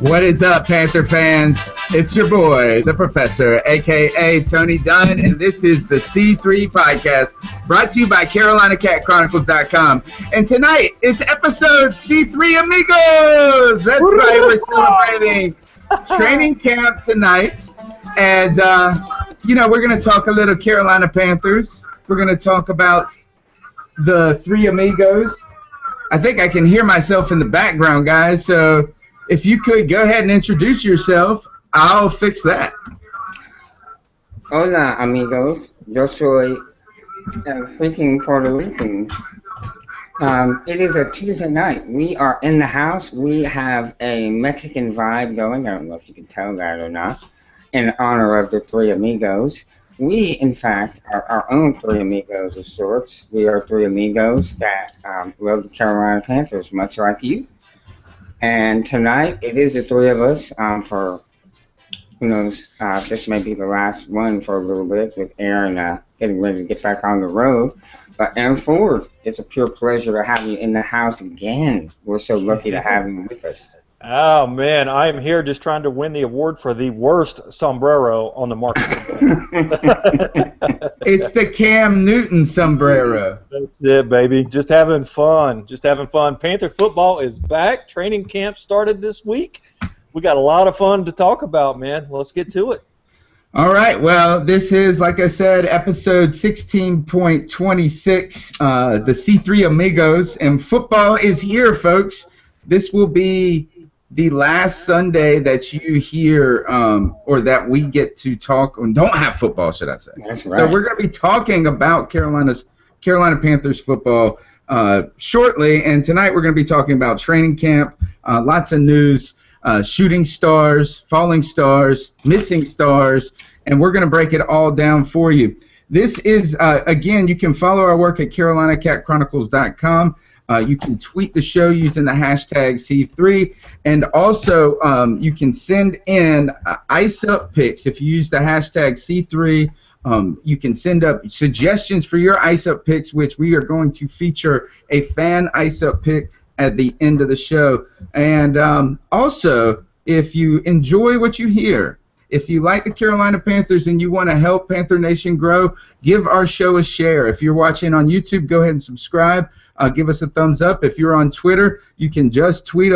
What is up, Panther fans? It's your boy, the Professor, a.k.a. Tony Dunn, and this is the C3 Podcast, brought to you by CarolinaCatChronicles.com. And tonight, it's episode C3 Amigos! That's right, we're celebrating training camp tonight. And, we're going to talk a little Carolina Panthers. We're going to talk about the three Amigos. I think I can hear myself in the background, guys, so if you could go ahead and introduce yourself, I'll fix that. Hola, amigos. Yo soy el freaking Puerto Rican. It is a Tuesday night. We are in the house. We have a Mexican vibe going. I don't know if you can tell that or not. In honor of the three amigos. We, in fact, are our own three amigos of sorts. We are three amigos that love the Carolina Panthers, much like you. And tonight, it is the three of us for, who knows, this may be the last one for a little bit with Aaron getting ready to get back on the road. But Aaron Ford, it's a pure pleasure to have you in the house again. We're so lucky to have you with us. Oh, man, I am here just trying to win the award for the worst sombrero on the market. It's the Cam Newton sombrero. That's it, baby. Just having fun. Just having fun. Panther football is back. Training camp started this week. We got a lot of fun to talk about, man. Let's get to it. All right. Well, this is, like I said, episode 16.26, the C3 Amigos, and football is here, folks. This will be the last Sunday that you hear, or that we get to talk, or don't have football, should I say. That's right. So we're going to be talking about Carolina Panthers football shortly, and tonight we're going to be talking about training camp, lots of news, shooting stars, falling stars, missing stars, and we're going to break it all down for you. This is, again, you can follow our work at CarolinaCatChronicles.com. You can tweet the show using the hashtag C3, and also you can send in Ice Up picks. If you use the hashtag C3, you can send up suggestions for your Ice Up picks, which we are going to feature a fan Ice Up pick at the end of the show. And also, if you enjoy what you hear, if you like the Carolina Panthers and you want to help Panther Nation grow, give our show a share. If you're watching on YouTube, go ahead and subscribe. Give us a thumbs up. If you're on Twitter, you can just tweet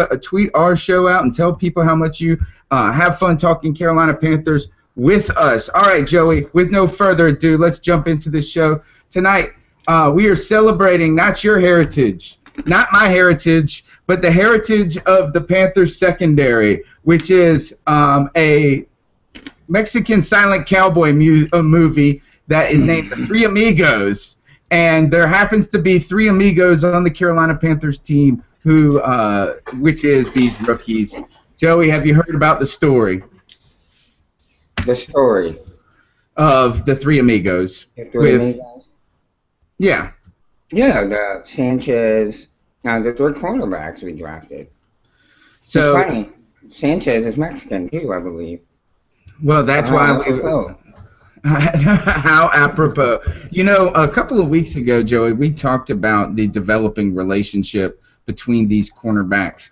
our show out and tell people how much you have fun talking Carolina Panthers with us. All right, Joey, with no further ado, let's jump into this show. Tonight, we are celebrating not your heritage, not my heritage, but the heritage of the Panthers secondary, which is a Mexican silent cowboy movie that is named The Three Amigos, and there happens to be three amigos on the Carolina Panthers team, which is these rookies. Joey, have you heard about the story? The story of the Three Amigos. The three amigos? Yeah. Yeah, the Sanchez, the three cornerbacks we drafted. So it's funny. Sanchez is Mexican too, I believe. Well, that's why how apropos. You know, a couple of weeks ago, Joey, we talked about the developing relationship between these cornerbacks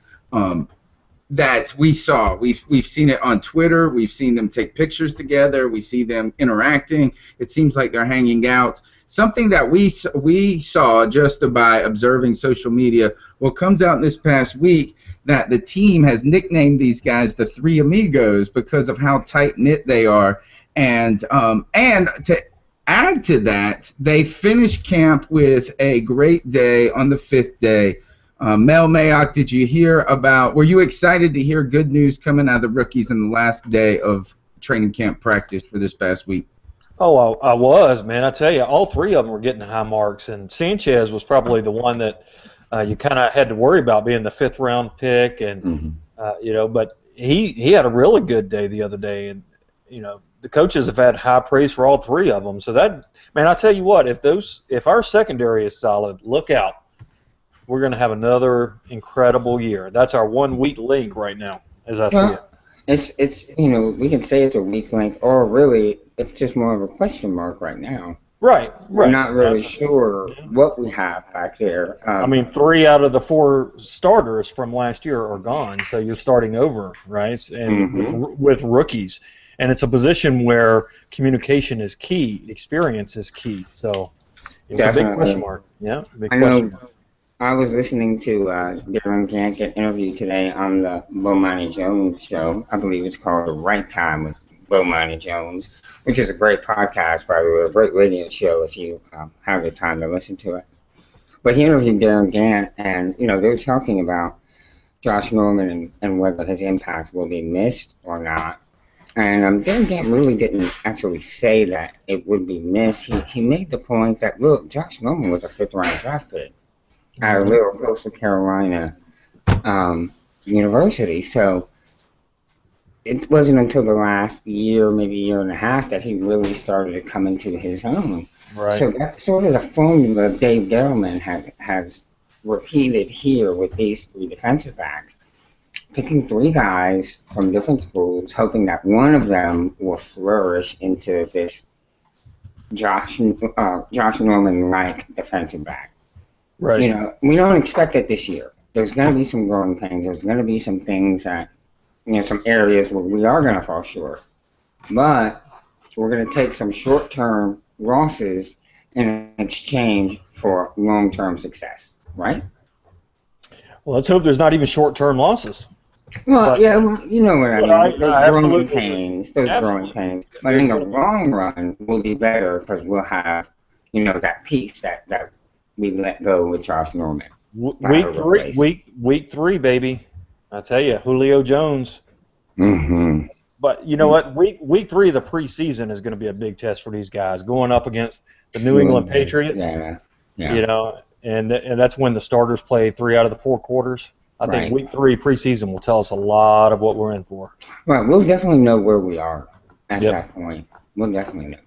that we saw. We've seen it on Twitter. We've seen them take pictures together. We see them interacting. It seems like they're hanging out. Something that we saw just by observing social media, comes out this past week, that the team has nicknamed these guys the Three Amigos because of how tight-knit they are. And to add to that, they finished camp with a great day on the fifth day. Mel Mayock, did you hear were you excited to hear good news coming out of the rookies in the last day of training camp practice for this past week? Oh, I was, man. I tell you, all three of them were getting high marks, and Sanchez was probably the one that you kind of had to worry about being the fifth-round pick, and but he had a really good day the other day, and the coaches have had high praise for all three of them. So that, man, I tell you what, if our secondary is solid, look out. We're going to have another incredible year. That's our 1 weak link right now, as I see it. It's we can say it's a weak link, or really it's just more of a question mark right now. Right. We're not really sure what we have back there. I mean, 3 out of the 4 starters from last year are gone, so you're starting over, right? And with rookies, and it's a position where communication is key, experience is key. So it's a big question mark. Yeah, big question mark. I was listening to Darren Gant get interviewed today on the Bomani Jones show. I believe it's called The Right Time with Bomani Jones, which is a great podcast, by the way, a great radio show if you have the time to listen to it. But he interviewed Darren Gant, and they were talking about Josh Norman and whether his impact will be missed or not. And Darren Gant really didn't actually say that it would be missed. He made the point that, look, Josh Norman was a 5th-round draft pick at a little Coastal Carolina university. So it wasn't until the last year, maybe year and a half, that he really started to come into his own. Right. So that's sort of the formula Dave Gettleman has repeated here with these 3 defensive backs, picking 3 guys from different schools, hoping that one of them will flourish into this Josh Norman-like defensive back. Right. We don't expect it this year. There's going to be some growing pains. There's going to be some things that, some areas where we are going to fall short. But we're going to take some short-term losses in exchange for long-term success, right? Well, let's hope there's not even short-term losses. Well, you know what I mean. Those growing pains. Absolutely. Growing pains. But in the long run, we'll be better because we'll have, that piece that we let go with Josh Norman. Week 3, baby. I tell you, Julio Jones. Mm-hmm. But you know what? Week 3 of the preseason is going to be a big test for these guys, going up against the New England Patriots. Yeah. And that's when the starters play 3 out of the 4 quarters. I think Week 3 preseason will tell us a lot of what we're in for. Right. We'll definitely know where we are at that point. We'll definitely know.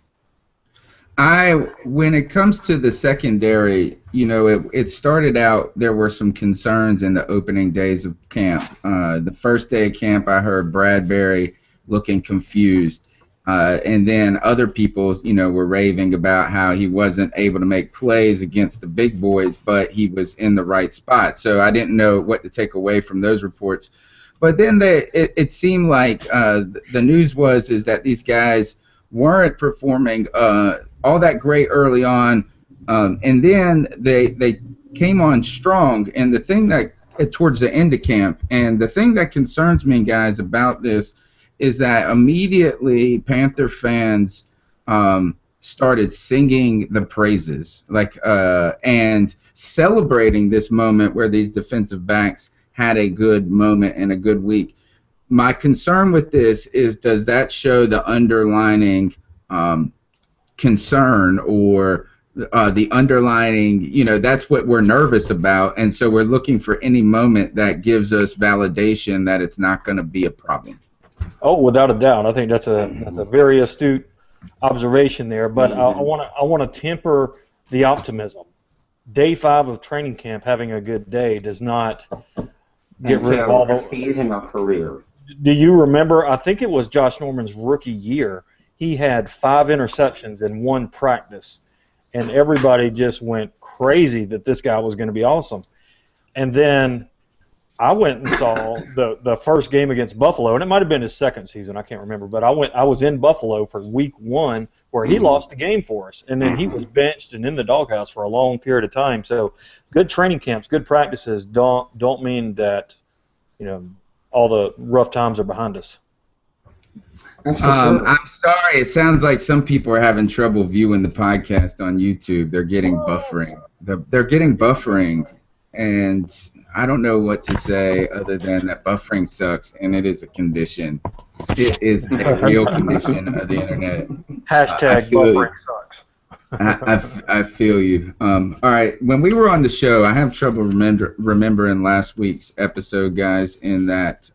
When it comes to the secondary, it started out, there were some concerns in the opening days of camp. The first day of camp, I heard Bradbury looking confused. And then other people, were raving about how he wasn't able to make plays against the big boys, but he was in the right spot. So I didn't know what to take away from those reports. But then it seemed like the news is that these guys weren't performing all that great early on, and then they came on strong. And the thing that towards the end of camp, and the thing that concerns me, guys, about this is that immediately Panther fans started singing the praises, and celebrating this moment where these defensive backs had a good moment and a good week. My concern with this is, does that show the underlining concern, or the underlining, that's what we're nervous about, and so we're looking for any moment that gives us validation that it's not going to be a problem. Oh, without a doubt. I think that's a very astute observation there, but I want to temper the optimism. Day 5 of training camp, having a good day does not get rid of all the season or career. Do you remember, I think it was Josh Norman's rookie year, he had 5 interceptions in 1 practice, and everybody just went crazy that this guy was going to be awesome. And then I went and saw the first game against Buffalo, and it might have been his second season, I can't remember, but I was in Buffalo for week 1 where he lost the game for us, and then he was benched and in the doghouse for a long period of time. So good training camps, good practices don't mean that, all the rough times are behind us. I'm sorry. It sounds like some people are having trouble viewing the podcast on YouTube. They're getting buffering. They're getting buffering, and I don't know what to say other than that buffering sucks, and it is a condition. It is a real condition of the internet. Hashtag buffering sucks. I feel you. All right. When we were on the show, I have trouble remembering last week's episode, guys, in that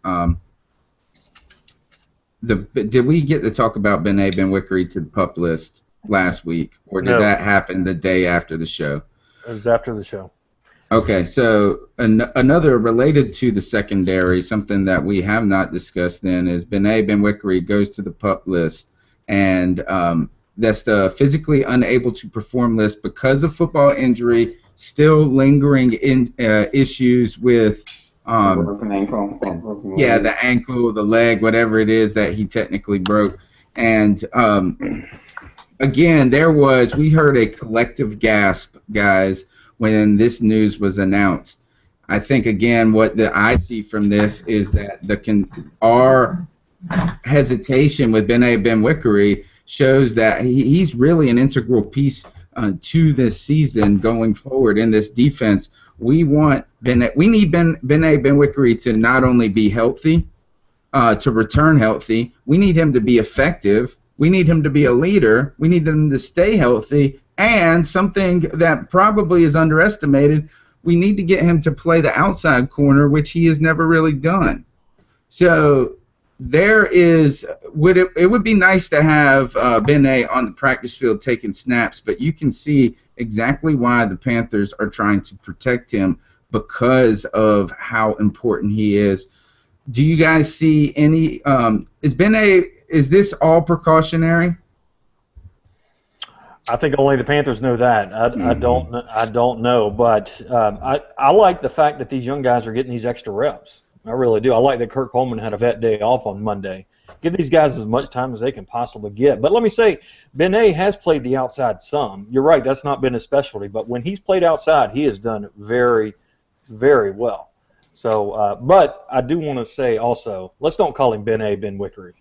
did we get to talk about Bené Benwickery to the PUP list last week, or did No. that happen the day after the show? It was after the show. Okay, so another related to the secondary, something that we have not discussed then is Bené Benwickery goes to the PUP list, and that's the physically unable to perform list because of football injury, still lingering in issues with broken ankle. yeah, the ankle, the leg, whatever it is that he technically broke. And again, we heard a collective gasp, guys, when this news was announced. I think, again, what I see from this is that our hesitation with Bené Benwickery shows that he's really an integral piece to this season going forward in this defense. We need Bené Benwickery to not only be healthy, to return healthy. We need him to be effective. We need him to be a leader. We need him to stay healthy. And something that probably is underestimated, we need to get him to play the outside corner, which he has never really done. So it would be nice to have Bené on the practice field taking snaps, but you can see exactly why the Panthers are trying to protect him because of how important he is. Do you guys see any is this all precautionary? I think only the Panthers know that. I don't know, but I like the fact that these young guys are getting these extra reps. I really do. I like that Kirk Coleman had a vet day off on Monday. Give these guys as much time as they can possibly get. But let me say, Bené has played the outside some. You're right, that's not been his specialty, but when he's played outside, he has done very, very well. So, but I do want to say also, let's don't call him Bené Benwickery.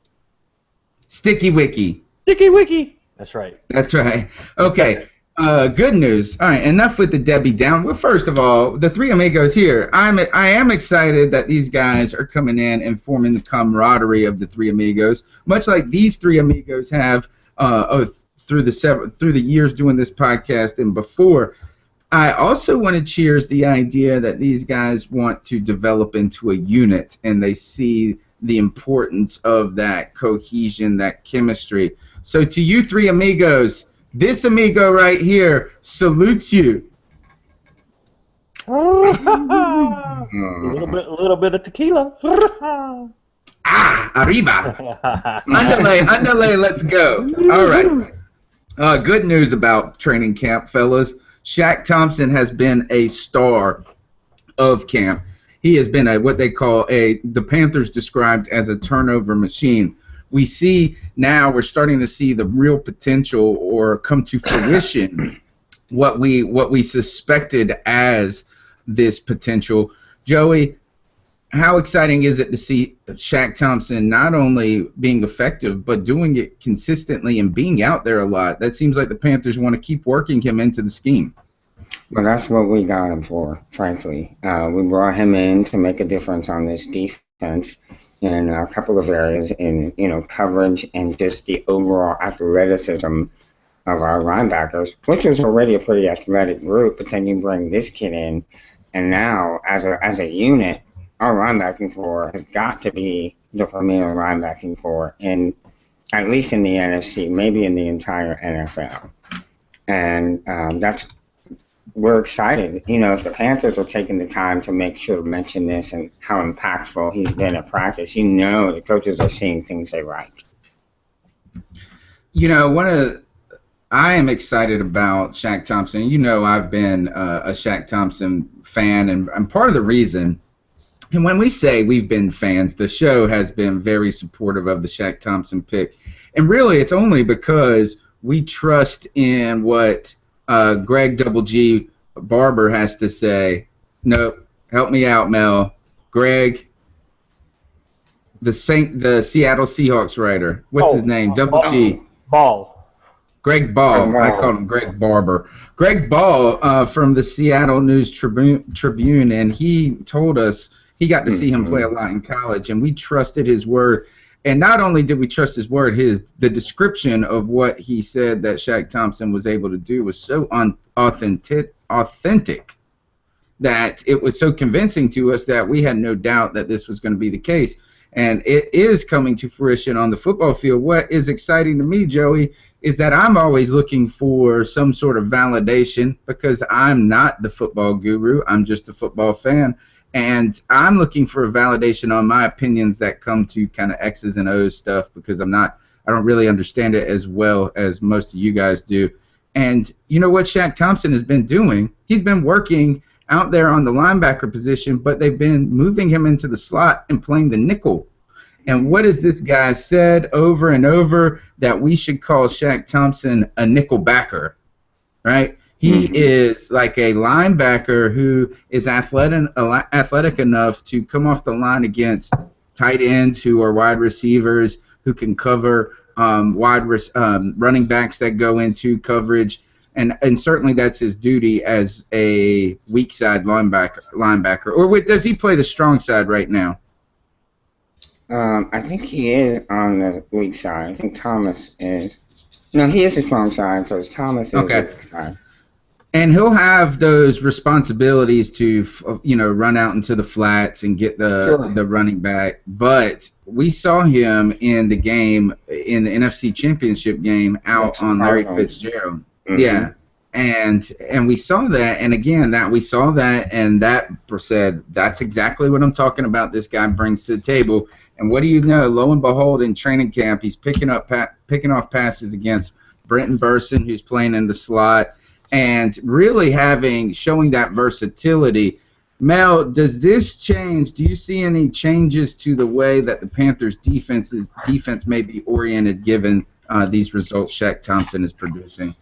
Sticky Wicky. Sticky Wicky. That's right. That's right. Okay. Good news. All right. Enough with the Debbie Down. Well, first of all, the three amigos here. I am excited that these guys are coming in and forming the camaraderie of the three amigos, much like these three amigos have through the years doing this podcast and before. I also want to cheers the idea that these guys want to develop into a unit, and they see the importance of that cohesion, that chemistry. So to you three amigos, this amigo right here salutes you. A little bit of tequila. Arriba. Underlay, let's go. All right. Good news about training camp, fellas. Shaq Thompson has been a star of camp. He has been what they call the Panthers described as a turnover machine. We see now, we're starting to see the real potential or come to fruition what we suspected as this potential. Joey, how exciting is it to see Shaq Thompson not only being effective but doing it consistently and being out there a lot? That seems like the Panthers want to keep working him into the scheme. Well, that's what we got him for, frankly. We brought him in to make a difference on this defense in a couple of areas, in coverage and just the overall athleticism of our linebackers, which was already a pretty athletic group. But then you bring this kid in, and now as a unit, our linebacking core has got to be the premier linebacking core at least in the NFC, maybe in the entire NFL. And we're excited. If the Panthers are taking the time to make sure to mention this and how impactful he's been at practice, the coaches are seeing things they like. I am excited about Shaq Thompson. I've been a Shaq Thompson fan, and part of the reason, and when we say we've been fans, the show has been very supportive of the Shaq Thompson pick. And really, it's only because we trust in what Greg Double G Barber has to say. Nope, help me out, Mel. Greg, the Seattle Seahawks writer. What's his name? Double G. Ball. Greg Ball. I called him Greg Barber. Greg Ball from the Seattle News Tribune, and he told us he got to see him play a lot in college, and we trusted his word. And not only did we trust his word, the description of what he said that Shaq Thompson was able to do was so authentic that it was so convincing to us that we had no doubt that this was going to be the case. and it is coming to fruition on the football field. What is exciting to me, Joey, is that I'm always looking for some sort of validation because I'm not the football guru. I'm just a football fan. And I'm looking for a validation on my opinions that come to kind of X's and O's stuff because I don't really understand it as well as most of you guys do. And you know what Shaq Thompson has been doing? He's been working out there on the linebacker position, but they've been moving him into the slot and playing the nickel. And what has this guy said over and over? That we should call Shaq Thompson a nickel backer, right? He is like a linebacker who is athletic enough to come off the line against tight ends who are wide receivers who can cover running backs that go into coverage, and certainly that's his duty as a weak side linebacker. Or does he play the strong side right now? I think he is on the weak side. I think Thomas is. No, he is the strong side because Thomas is the weak side. And he'll have those responsibilities to, run out into the flats and get the running back. But we saw him in the game, in the NFC Championship game, out on Larry Fitzgerald. Yeah, and we saw that, and again, we saw that, and that said, that's exactly what I'm talking about. This guy brings to the table. And what do you know? Lo and behold, in training camp, he's picking off passes against Brenton Burson, who's playing in the slot, and really showing that versatility. Mel, does this change? Do you see any changes to the way that the Panthers' defense may be oriented given these results Shaq Thompson is producing?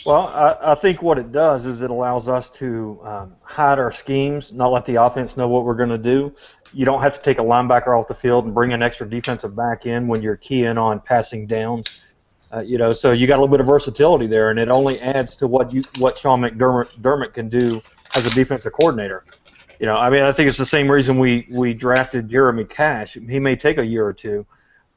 Well, I think what it does is it allows us to hide our schemes, not let the offense know what we're going to do. You don't have to take a linebacker off the field and bring an extra defensive back in when you're keying on passing downs. So you got a little bit of versatility there, and it only adds to what Sean McDermott can do as a defensive coordinator. I think it's the same reason we drafted Jeremy Cash. He may take a year or two,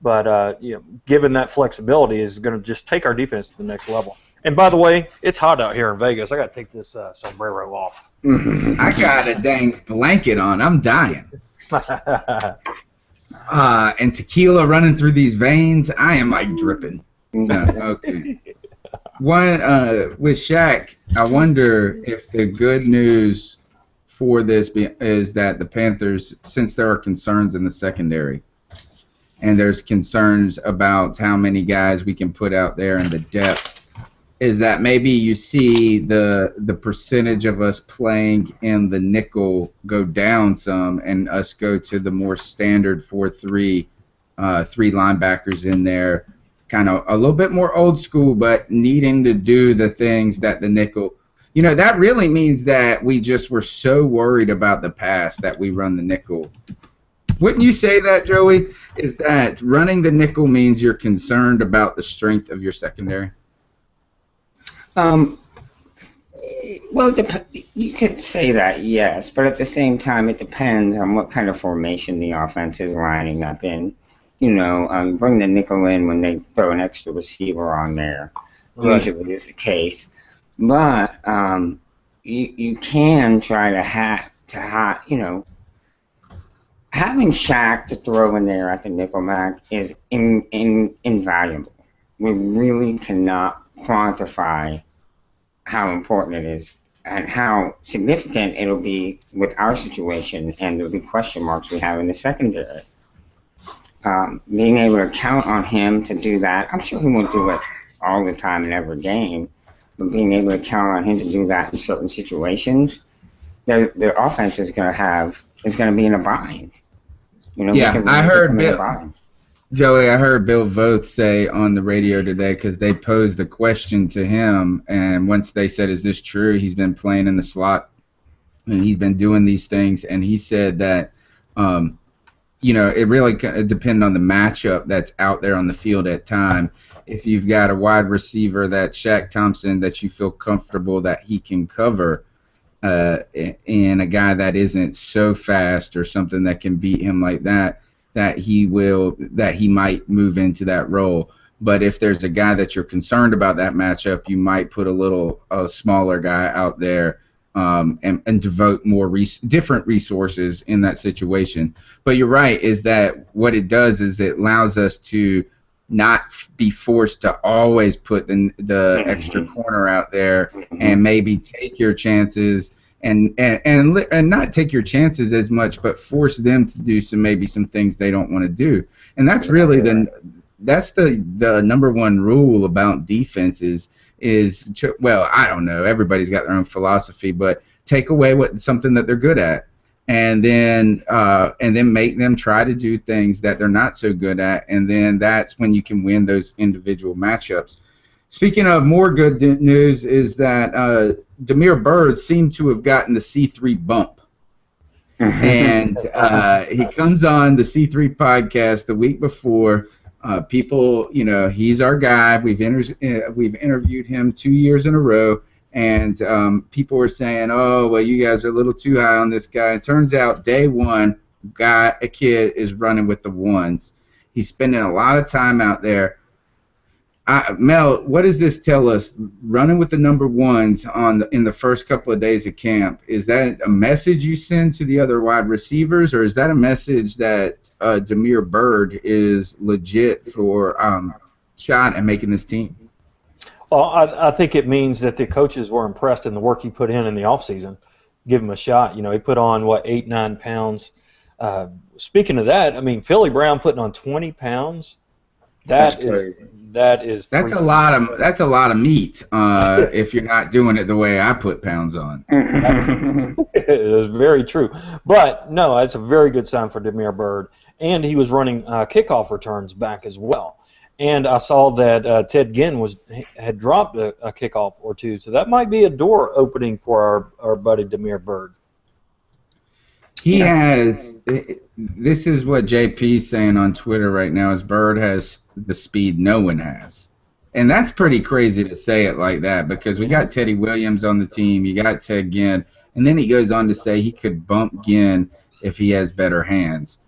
but given that flexibility, is going to just take our defense to the next level. And by the way, it's hot out here in Vegas. I got to take this sombrero off. I got a dang blanket on. I'm dying. And tequila running through these veins. I am like dripping. Okay. With Shaq, I wonder if the good news for this is that the Panthers, since there are concerns in the secondary, and there's concerns about how many guys we can put out there and the depth, is that maybe you see the percentage of us playing in the nickel go down some and us go to the more standard 4-3, three linebackers in there, kind of a little bit more old school, but needing to do the things that the nickel, that really means that we just were so worried about the pass that we run the nickel. Wouldn't you say that, Joey? Is that running the nickel means you're concerned about the strength of your secondary? Well, you could say that, yes, but at the same time, it depends on what kind of formation the offense is lining up in. Bring the nickel in when they throw an extra receiver on there. Right. Usually is the case. But you can try to having Shaq to throw in there at the nickelback is invaluable. We really cannot quantify how important it is and how significant it'll be with our situation and the big question marks we have in the secondary. Being able to count on him to do that, I'm sure he won't do it all the time in every game, but being able to count on him to do that in certain situations, the offense is going to be in a bind. I heard Joey, I heard Bill Voth say on the radio today, because they posed a question to him, and once they said, is this true, he's been playing in the slot, and he's been doing these things, and he said that, it really depends on the matchup that's out there on the field at time. If you've got a wide receiver that Shaq Thompson that you feel comfortable that he can cover, and a guy that isn't so fast or something that can beat him like that he might move into that role. But if there's a guy that you're concerned about that matchup, you might put a smaller guy out there and devote more different resources in that situation. But you're right, is that what it does is it allows us to not be forced to always put the extra corner out there and maybe take your chances and not take your chances as much, but force them to do some things they don't want to do. And that's really the number one rule about defenses well, I don't know, everybody's got their own philosophy, but take away something that they're good at, and then make them try to do things that they're not so good at, and then that's when you can win those individual matchups. Speaking of more good news, is that Damiere Byrd seemed to have gotten the C3 bump. And he comes on the C3 podcast the week before. People, he's our guy. We've interviewed him 2 years in a row, and people were saying, "Oh, well, you guys are a little too high on this guy." It turns out, day one, a kid is running with the ones. He's spending a lot of time out there. Mel, what does this tell us? Running with the number ones in the first couple of days of camp, is that a message you send to the other wide receivers, or is that a message that Damiere Byrd is legit for shot at making this team? Well, I think it means that the coaches were impressed in the work he put in the offseason. Give him a shot. He put on, 8-9 pounds. Speaking of that, I mean, Philly Brown putting on 20 pounds. That's a lot of meat if you're not doing it the way I put pounds on. It is very true. But no, it's a very good sign for Damiere Byrd, and he was running kickoff returns back as well. And I saw that Ted Ginn had dropped a kickoff or two, so that might be a door opening for our buddy Damiere Byrd. He has. This is what JP's saying on Twitter right now. Is Byrd has the speed no one has, and that's pretty crazy to say it like that, because we got Teddy Williams on the team, you got Ted Ginn, and then he goes on to say he could bump Ginn if he has better hands.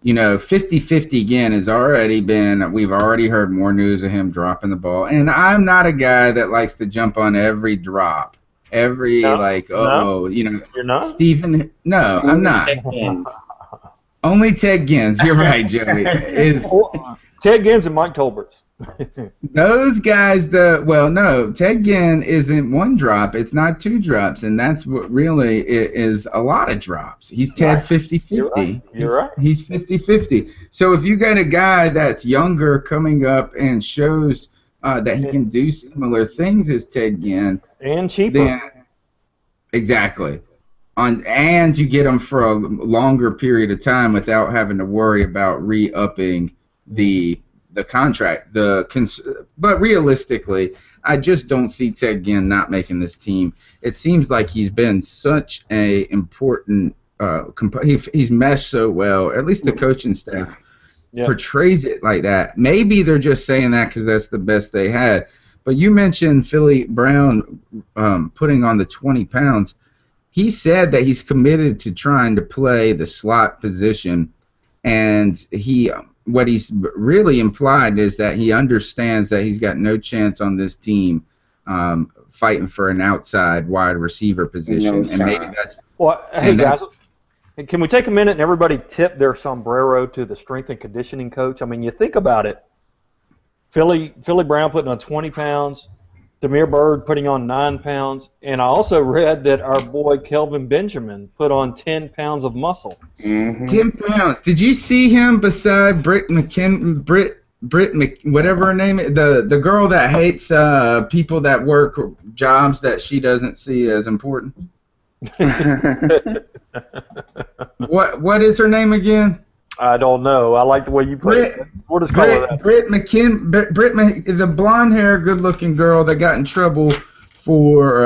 50-50 Ginn has already been. We've already heard more news of him dropping the ball, and I'm not a guy that likes to jump on every drop. You're not? Stephen, no, I'm not. Only Ted Ginn's. You're right, Joey. Ted Ginn's and Mike Tolbert's. Those guys, Ted Ginn isn't one drop. It's not two drops, and that's what really is a lot of drops. He's Ted 50-50. You're right. He's 50-50. So if you got a guy that's younger coming up and shows that he can do similar things as Ted Ginn, and cheaper. Then, exactly. And you get him for a longer period of time without having to worry about re-upping the contract. But realistically, I just don't see Ted Ginn not making this team. It seems like he's been such a important he's meshed so well. At least the coaching staff portrays it like that. Maybe they're just saying that because that's the best they had. But you mentioned Philly Brown putting on the 20 pounds. He said that he's committed to trying to play the slot position, and what he's really implied is that he understands that he's got no chance on this team fighting for an outside wide receiver position. And maybe that's hey guys, can we take a minute and everybody tip their sombrero to the strength and conditioning coach? I mean, you think about it. Philly Brown putting on 20 pounds, Damiere Byrd putting on 9 pounds, and I also read that our boy Kelvin Benjamin put on 10 pounds of muscle. Mm-hmm. 10 pounds. Did you see him beside Britt whatever her name is, the girl that hates people that work jobs that she doesn't see as important? What is her name again? I don't know. I like the way you put it. We'll just call her that. The blonde-haired, good-looking girl that got in trouble for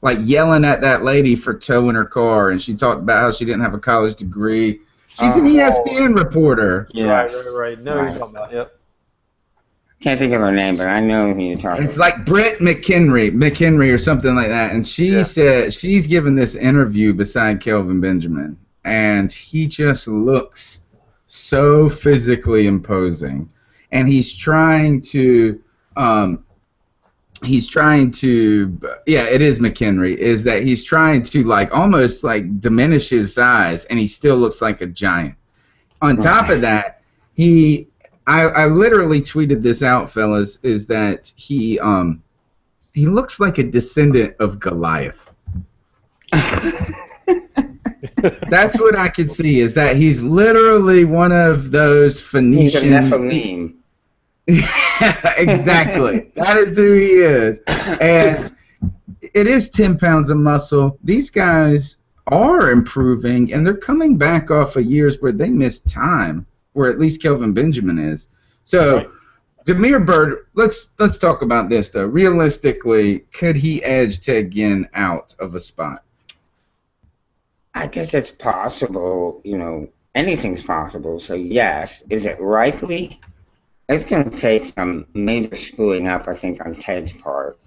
yelling at that lady for towing her car, and she talked about how she didn't have a college degree. She's an ESPN reporter. Yeah. Right. No, you're talking about. Yep. Can't think of her name, but I know who you're talking about. It's like Britt McHenry or something like that, and she said she's given this interview beside Kelvin Benjamin. And he just looks so physically imposing, and he's trying to he's trying to, yeah, it is McHenry, is that he's trying to like almost like diminish his size, and he still looks like a giant. On top of that, I literally tweeted this out, fellas, is that he looks like a descendant of Goliath. That's what I could see, is that he's literally one of those Phoenician. He's a Nephilim. Exactly. That is who he is. And it is 10 pounds of muscle. These guys are improving, and they're coming back off of years where they missed time, where at least Kelvin Benjamin is. So, right. Damiere Byrd, let's talk about this, though. Realistically, could he edge Ted Ginn out of a spot? I guess it's possible. Anything's possible. So, yes. Is it likely? It's going to take some major screwing up, I think, on Ted's part.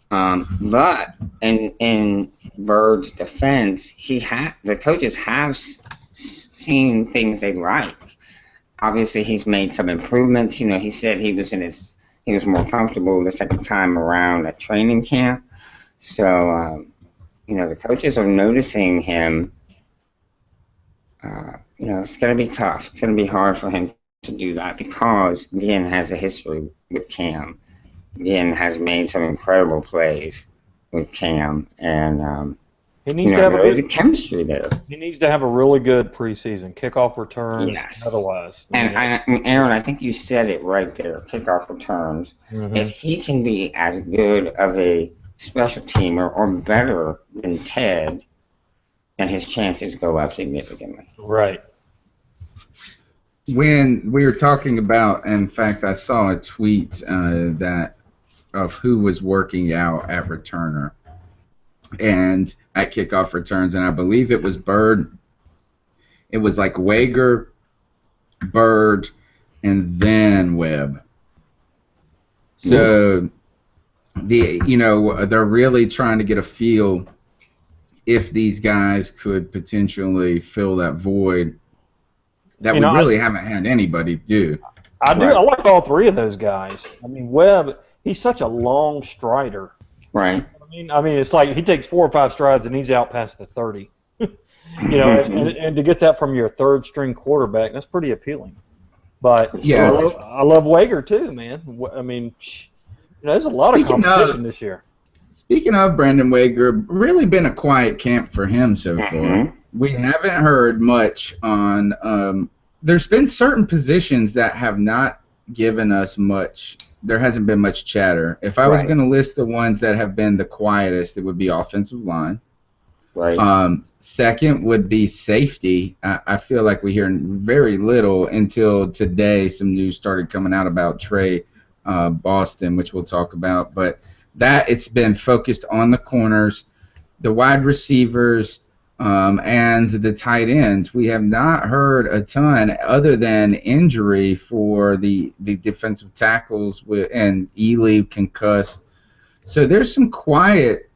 But in Bird's defense, the coaches have seen things they like. Obviously, he's made some improvements. He said he was more comfortable the second time around at training camp. So, the coaches are noticing him. It's going to be tough. It's going to be hard for him to do that because Ginn has a history with Cam. Ginn has made some incredible plays with Cam, and he needs to have there's a chemistry there. He needs to have a really good preseason, kickoff returns, yes. Otherwise. And Aaron, I think you said it right there, kickoff returns. Mm-hmm. If he can be as good of a special teamer or better than Ted, then his chances go up significantly. Right. When we were talking about, in fact, I saw a tweet that of who was working out at returner and at kickoff returns, and I believe it was Byrd. It was like Wager, Byrd, and then Webb. So they're really trying to get a feel if these guys could potentially fill that void that we really haven't had anybody do. I do. Right. I like all three of those guys. I mean, Webb, he's such a long strider. Right. I mean, it's like he takes 4 or 5 strides and he's out past the 30. And to get that from your third string quarterback, that's pretty appealing. But yeah, I love Wager too, man. I mean, there's a lot of competition this year. Speaking of Brandon Wager, really been a quiet camp for him so far. We haven't heard much on. There's been certain positions that have not given us much. There hasn't been much chatter. If I was going to list the ones that have been the quietest, it would be offensive line. Right. Second would be safety. I feel like we hear very little until today. Some news started coming out about Trey Boston, which we'll talk about. But that it's been focused on the corners, the wide receivers, and the tight ends. We have not heard a ton other than injury for the defensive tackles and Ely concussed. So there's some quiet.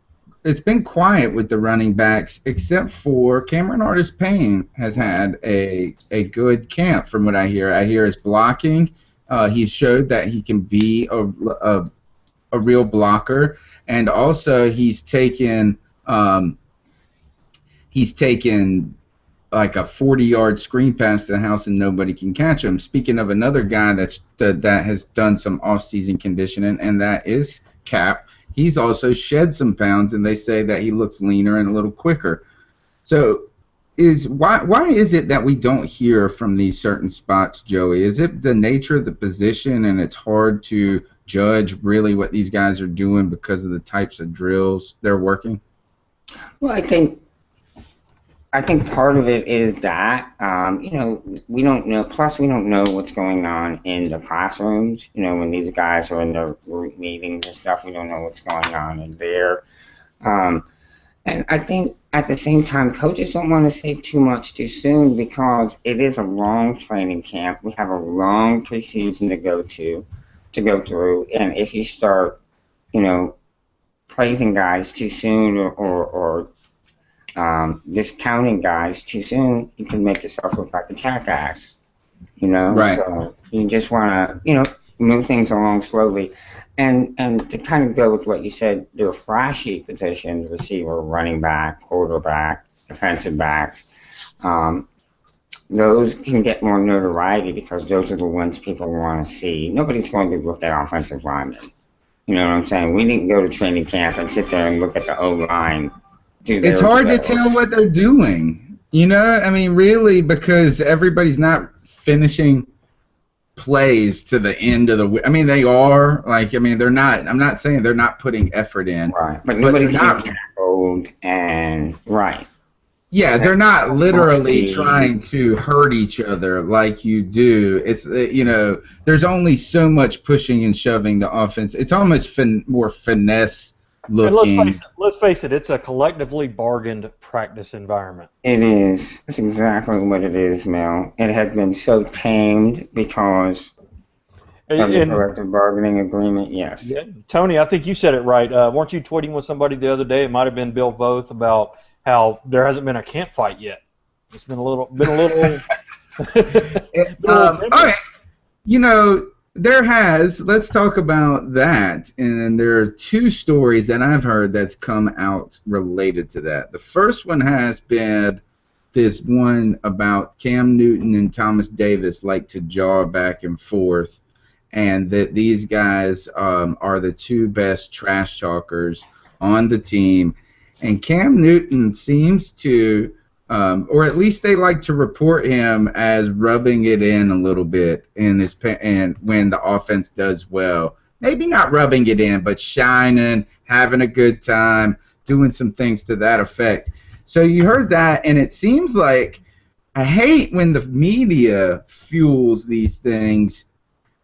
It's been quiet with the running backs, except for Cameron Artis-Payne has had a good camp from what I hear. I hear his blocking. He's showed that he can be a real blocker, and also he's taken like a 40-yard screen pass to the house and nobody can catch him. Speaking of another guy that has done some off-season conditioning, and that is Cap. He's also shed some pounds, and they say that he looks leaner and a little quicker. So why is it that we don't hear from these certain spots, Joey? Is it the nature of the position and it's hard to judge really what these guys are doing because of the types of drills they're working? Well, I think part of it is that, we don't know. Plus, we don't know what's going on in the classrooms. When these guys are in their group meetings and stuff, we don't know what's going on in there. And I think at the same time, coaches don't want to say too much too soon because it is a long training camp. We have a long preseason to go through. And if you start, praising guys too soon or discounting guys too soon, you can make yourself look like a jackass, Right. So you just want to, move things along slowly. And to kind of go with what you said, they're flashy positions: receiver, running back, quarterback, defensive backs. Um, those can get more notoriety because those are the ones people want to see. Nobody's going to look at offensive linemen. You know what I'm saying? We didn't go to training camp and sit there and look at the O-line, do It's their hard to drills. tell what they're doing. You know, I mean, really, because everybody's not finishing plays to the end of the. I mean, they are like. I mean, they're not. I'm not saying they're not putting effort in, Right, but but nobody's they're getting not. tackled and right. Yeah, they're not literally Mostly, trying to hurt each other like you do. It's you know, there's only so much pushing and shoving the offense. It's almost more finesse And looking. let's face it, it's a collectively bargained practice environment. it is. It's exactly what it is, Mel. It has been so tamed because of the And collective bargaining agreement. Yes. yeah, Tony, I think you said it right. Weren't you tweeting with somebody the other day? It might have been Bill Voth about how there hasn't been a camp fight yet. It's been a little. All right, you know, there has. Let's talk about that. And there are two stories that I've heard that's come out related to that. The first one has been this one about Cam Newton and Thomas Davis like to jaw back and forth, and that these guys are the two best trash talkers on the team. And Cam Newton seems to, or at least they like to report him as rubbing it in a little bit and when the offense does well. Maybe not rubbing it in, but shining, having a good time, doing some things to that effect. So you heard that, and it seems like I hate when the media fuels these things.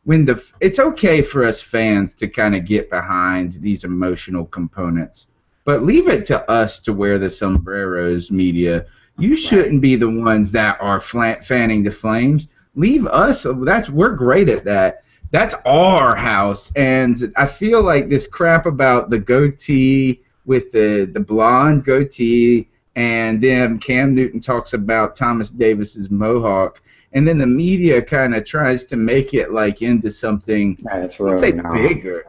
It's okay for us fans to kind of get behind these emotional components, but leave it to us to wear the sombreros, media. You shouldn't be the ones that are fanning the flames. Leave us. We're great at that. That's our house, and I feel like this crap about the goatee with the blonde goatee, and then Cam Newton talks about Thomas Davis's mohawk. And then the media kind of tries to make it like into something, That's let's really say, not. bigger.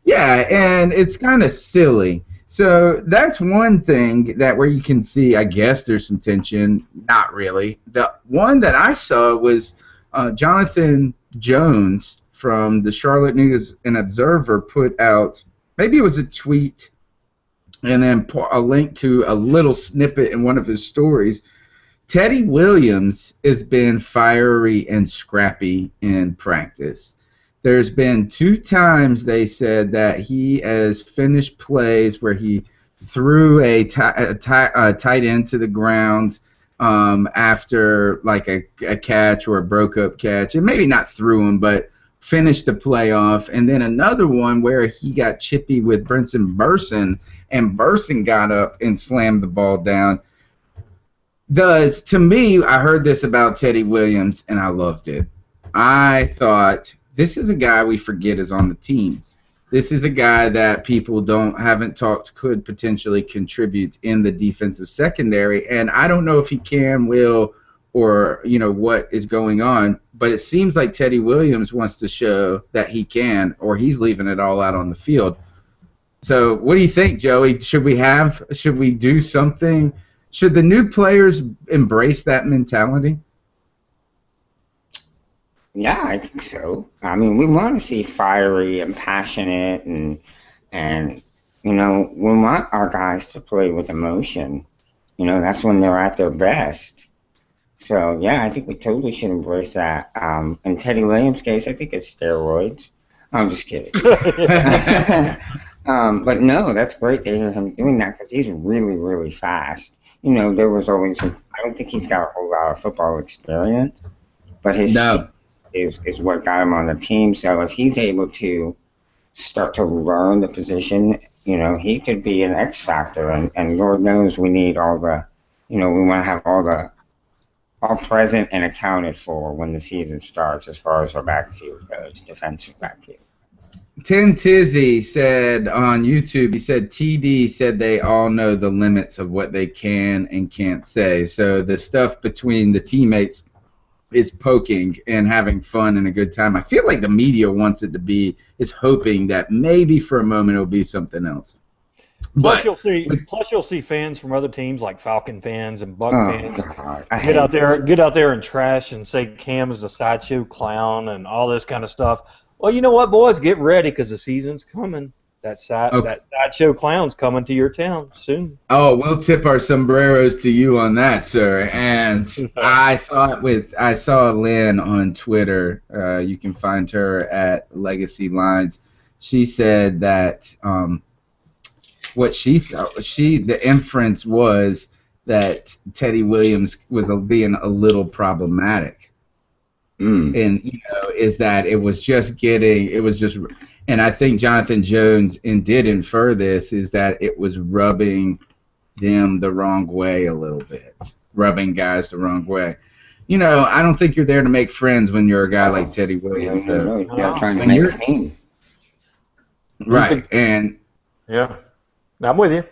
Yeah, and it's kind of silly. So that's one thing that where you can see, I guess there's some tension. Not really. The one that I saw was Jonathan Jones from the Charlotte News and Observer put out, maybe it was a tweet, and then a link to a little snippet in one of his stories. Teddy Williams has been fiery and scrappy in practice. There's been 2 times they said that he has finished plays where he threw a tight end to the ground after like a catch or a broke-up catch. And maybe not threw him, but finished the play off. And then another one where he got chippy with Brinson Burson, and Burson got up and slammed the ball down. To me, I heard this about Teddy Williams, and I loved it. I thought, this is a guy we forget is on the team. This is a guy that people haven't talked could potentially contribute in the defensive secondary, and I don't know if he will, or what is going on, but it seems like Teddy Williams wants to show that he can, or he's leaving it all out on the field. So what do you think, Joey? Should we do something? Should the new players embrace that mentality? Yeah, I think so. I mean, we want to see fiery and passionate, and we want our guys to play with emotion. That's when they're at their best. So yeah, I think we totally should embrace that. In Teddy Williams' case, I think it's steroids. I'm just kidding. But no, that's great to hear him doing that because he's really, really fast. There was always I don't think he's got a whole lot of football experience, but his speed is what got him on the team. So if he's able to start to learn the position, he could be an X factor. And Lord knows we need all the, we want to have all present and accounted for when the season starts as far as our backfield goes, defensive backfield. Tim Tizzy said on YouTube, he said TD said they all know the limits of what they can and can't say. So the stuff between the teammates is poking and having fun and a good time. I feel like the media wants it to be, is hoping that maybe for a moment it'll be something else. Plus, But you'll see fans from other teams like Falcon fans and Buck Oh fans God, get out there and trash and say Cam is a sideshow clown and all this kind of stuff. Well, you know what, boys, get ready because the season's coming. That sideshow clown's coming to your town soon. Oh, we'll tip our sombreros to you on that, sir. And I saw Lynn on Twitter. You can find her at Legacy Lines. She said that what she felt, the inference was that Teddy Williams was being a little problematic. And is that it was just, and I think Jonathan Jones did infer this, is that it was rubbing them the wrong way a little bit, rubbing guys the wrong way. I don't think you're there to make friends when you're a guy like Teddy Williams. You're trying to make a team. Right, and yeah, I'm with you.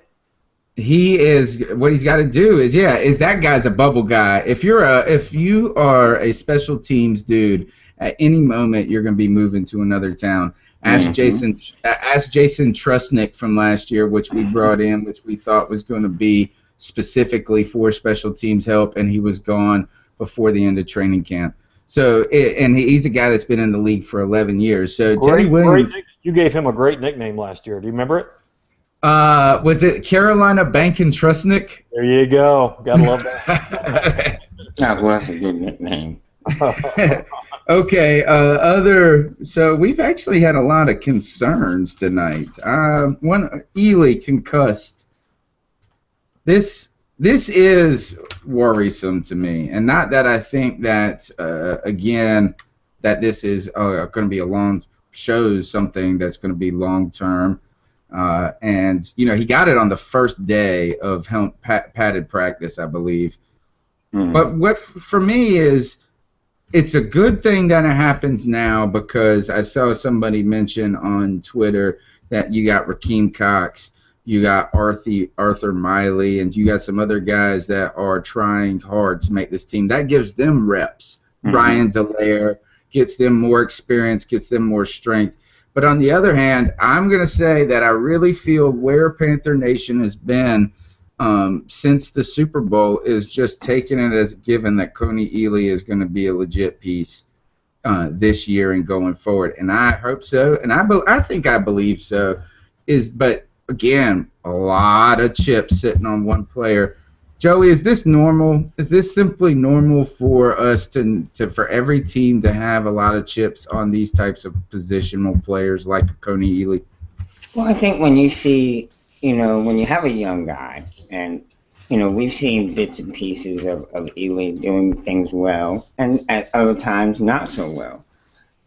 What he's got to do is that guy's a bubble guy. If you are a special teams dude, at any moment you're going to be moving to another town. Ask Jason Trusnick from last year, which we brought in, which we thought was going to be specifically for special teams help, and he was gone before the end of training camp. So, and he's a guy that's been in the league for 11 years. So Teddy Williams, you gave him a great nickname last year. Do you remember it? Was it Carolina Bankin' Trusnick? There you go. Gotta love that. That was a good nickname. Okay. So we've actually had a lot of concerns tonight. One, Ely concussed. This is worrisome to me, and not that I think that that this is going to be shows something that's going to be long term. And he got it on the first day of padded practice, I believe. But what for me is, it's a good thing that it happens now, because I saw somebody mention on Twitter that you got Rakeem Cox, you got Arthur Miley, and you got some other guys that are trying hard to make this team. That gives them reps. Brian Dallaire gets them more experience, gets them more strength. But on the other hand, I'm going to say that I really feel where Panther Nation has been since the Super Bowl is just taking it as a given that Coney Ely is going to be a legit piece this year and going forward. And I hope so, and I think I believe so. But again, a lot of chips sitting on one player. Joey, is this normal? Is this simply normal for us for every team to have a lot of chips on these types of positional players like Coney Ely? Well, I think when you see, when you have a young guy, and, we've seen bits and pieces of Ely doing things well, and at other times not so well.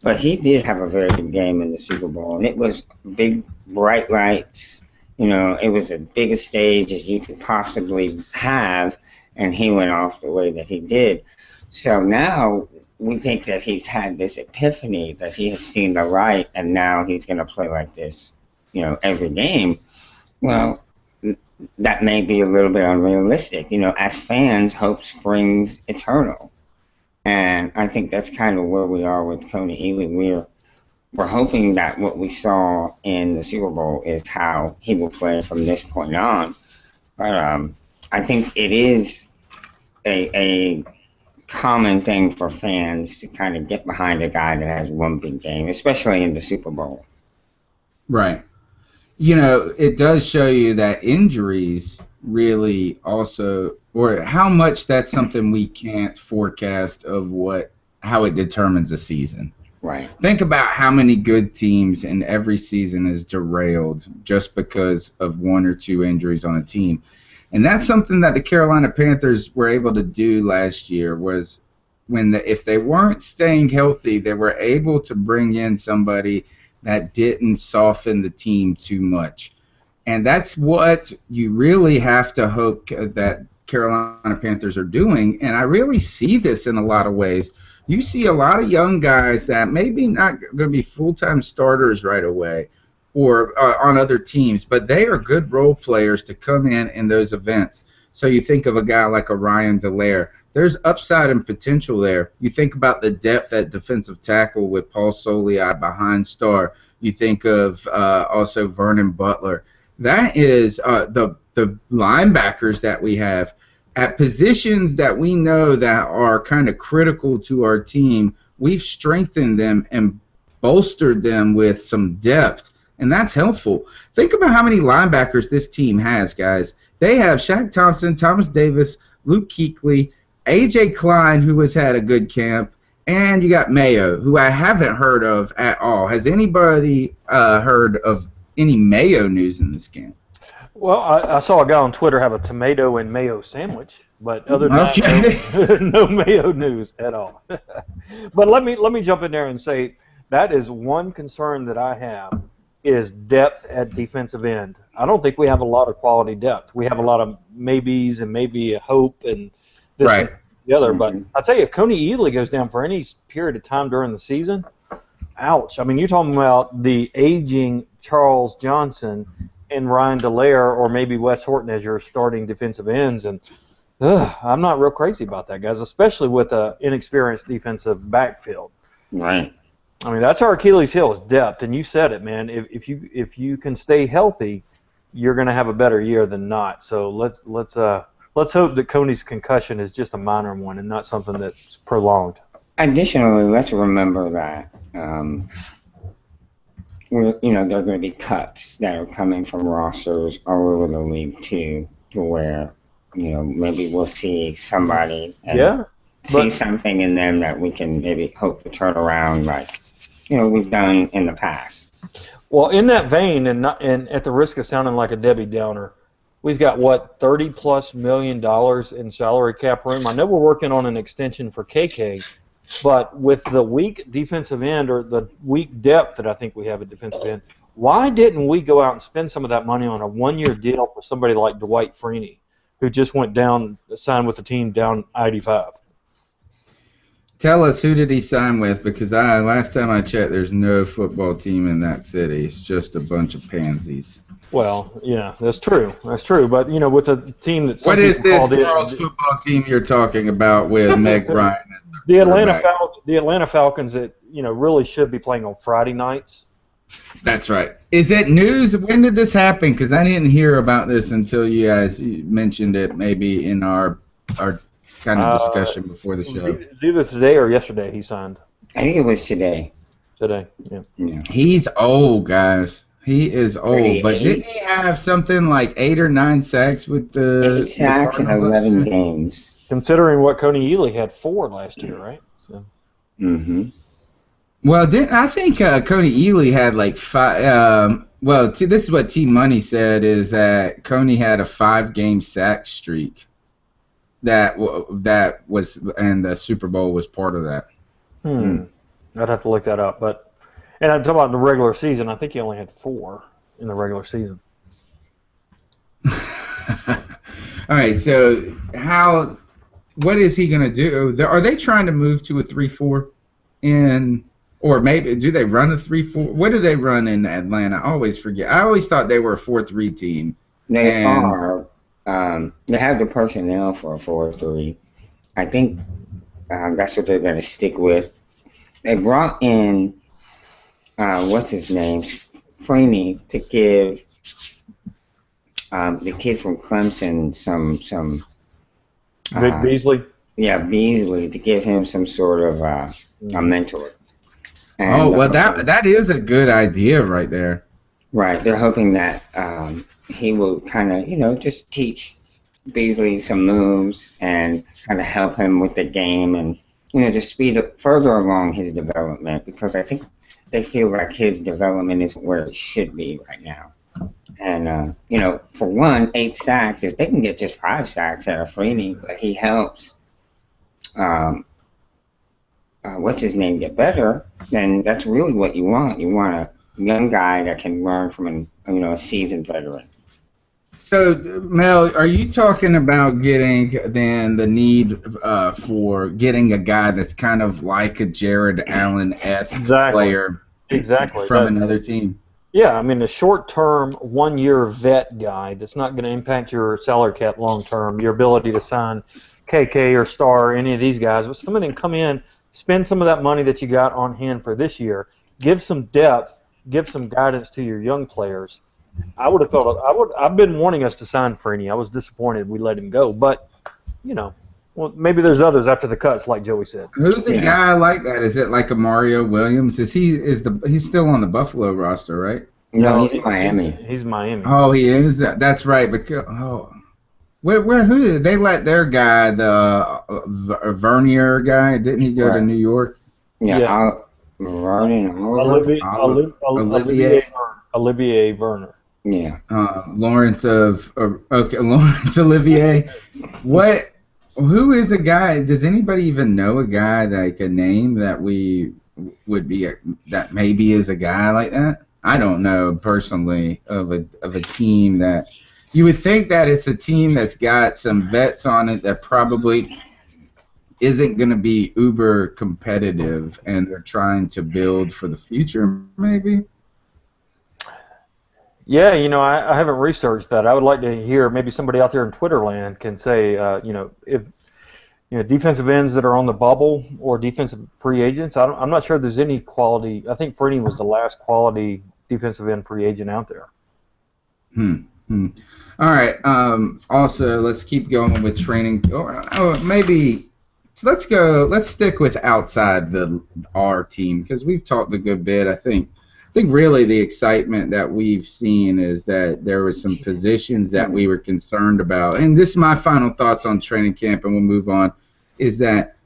But he did have a very good game in the Super Bowl, and it was big, bright lights. It was the biggest stage as you could possibly have, and he went off the way that he did. So now we think that he's had this epiphany, that he has seen the light, and now he's going to play like this, every game. Well, that may be a little bit unrealistic. As fans, hope springs eternal. And I think that's kind of where we are with Coney Ely. We're hoping that what we saw in the Super Bowl is how he will play from this point on. But I think it is a common thing for fans to kind of get behind a guy that has one big game, especially in the Super Bowl. Right. It does show you that injuries really also, or how much that's something we can't forecast of how it determines a season. Right. Think about how many good teams in every season is derailed just because of one or two injuries on a team. And that's something that the Carolina Panthers were able to do last year, was if they weren't staying healthy, they were able to bring in somebody that didn't soften the team too much. And that's what you really have to hope that Carolina Panthers are doing. And I really see this in a lot of ways. You see a lot of young guys that maybe not going to be full-time starters right away or on other teams, but they are good role players to come in those events. So you think of a guy like a Ryan Dallaire. there's upside and potential there. You think about the depth at defensive tackle with Paul Soliai behind Starr. You think of also Vernon Butler. That is the linebackers that we have at positions that we know that are kind of critical to our team. We've strengthened them and bolstered them with some depth, and that's helpful. Think about how many linebackers this team has, guys. They have Shaq Thompson, Thomas Davis, Luke Kuechly, A.J. Klein, who has had a good camp, and you got Mayo, who I haven't heard of at all. Has anybody heard of any Mayo news in this camp? Well, I saw a guy on Twitter have a tomato and mayo sandwich, but other than that, no Mayo news at all. But let me jump in there and say that is one concern that I have is depth at defensive end. I don't think we have a lot of quality depth. We have a lot of maybes and maybe a hope and this and the other. But I'll tell you, if Coney Ealy goes down for any period of time during the season, ouch. I mean, you're talking about the aging Charles Johnson and Ryan Dallaire or maybe Wes Horton as your starting defensive ends. And I'm not real crazy about that, guys, especially with an inexperienced defensive backfield. Right. I mean, that's our Achilles heel is depth, and you said it, man. If you can stay healthy, you're going to have a better year than not. So let's hope that Coney's concussion is just a minor one and not something that's prolonged. Additionally, let's remember that there are going to be cuts that are coming from rosters all over the league too, to where maybe we'll see somebody and see something in them that we can maybe hope to turn around like we've done in the past. Well, in that vein, and at the risk of sounding like a Debbie Downer, we've got $30+ million in salary cap room. I know we're working on an extension for KK, but with the weak defensive end or the weak depth that I think we have at defensive end, why didn't we go out and spend some of that money on a one-year deal for somebody like Dwight Freeney, who just went down, signed with the team down I-85? Tell us, who did he sign with? Because last time I checked, there's no football team in that city. It's just a bunch of pansies. Well, yeah, that's true. That's true. But, with a team that some what is this girls' football team you're talking about with Meg Ryan? The Atlanta Falcons that, really should be playing on Friday nights. That's right. Is it news? When did this happen? Because I didn't hear about this until you guys mentioned it maybe in our kind of discussion before the show. It was either today or yesterday he signed. I think it was today. Today, yeah. He's old, guys. He is old. But didn't he have something like 8 or 9 sacks with the 8 sacks in 11 games. Considering what Coney Ealy had 4 last year, right? So. Mm-hmm. Well, I think Coney Ealy had like 5. This is what Team Money said, is that Coney had a 5-game sack streak. That was, and the Super Bowl was part of that. I'd have to look that up, and I'm talking about the regular season. I think he only had 4 in the regular season. All right, so what is he going to do? Are they trying to move to a 3-4 or maybe do they run a 3-4? What do they run in Atlanta? I always forget. I always thought they were a 4-3 team. They are. They have the personnel for a 4-3. I think that's what they're going to stick with. They brought in what's his name, Freeney, to give the kid from Clemson some Vic Beasley. Yeah, Beasley, to give him some sort of a mentor. And, that is a good idea right there. Right, they're hoping that he will kind of, just teach Beasley some moves and kind of help him with the game and, just speed up further along his development, because I think they feel like his development isn't where it should be right now. And, for 8 sacks, if they can get just 5 sacks out of Freeney, but he helps, what's his name, get better, then that's really what you want. You want a young guy that can learn from a seasoned veteran. So, Mel, are you talking about getting then the need for getting a guy that's kind of like a Jared Allen-esque player from another team? Yeah, I mean, a short-term, 1-year vet guy that's not going to impact your salary cap long-term, your ability to sign KK or Star or any of these guys, but some of them come in, spend some of that money that you got on hand for this year, give some depth, give some guidance to your young players. I would have felt I've been wanting us to sign Freeney. I was disappointed we let him go, but well, maybe there's others after the cuts, like Joey said. Who's a guy like that? Is it like a Mario Williams? He's still on the Buffalo roster, right? No, he's Miami. He's Miami. Oh, he is. That's right. Because who did they let their guy, the Vernier guy? Didn't he go to New York? Yeah. Vernon. Olivier Verner. Yeah. Lawrence Olivier. Who is a guy? Does anybody even know a guy like a name that we would be that maybe is a guy like that? I don't know personally of a team that you would think that it's a team that's got some vets on it that probably isn't going to be uber competitive, and they're trying to build for the future, maybe. Yeah, I haven't researched that. I would like to hear maybe somebody out there in Twitter land can say, if defensive ends that are on the bubble or defensive free agents. I'm not sure there's any quality. I think Freeney was the last quality defensive end free agent out there. All right. Also, let's keep going with training. Let's stick with outside our team because we've talked a good bit. I think really the excitement that we've seen is that there were some positions that we were concerned about. And this is my final thoughts on training camp, and we'll move on, is that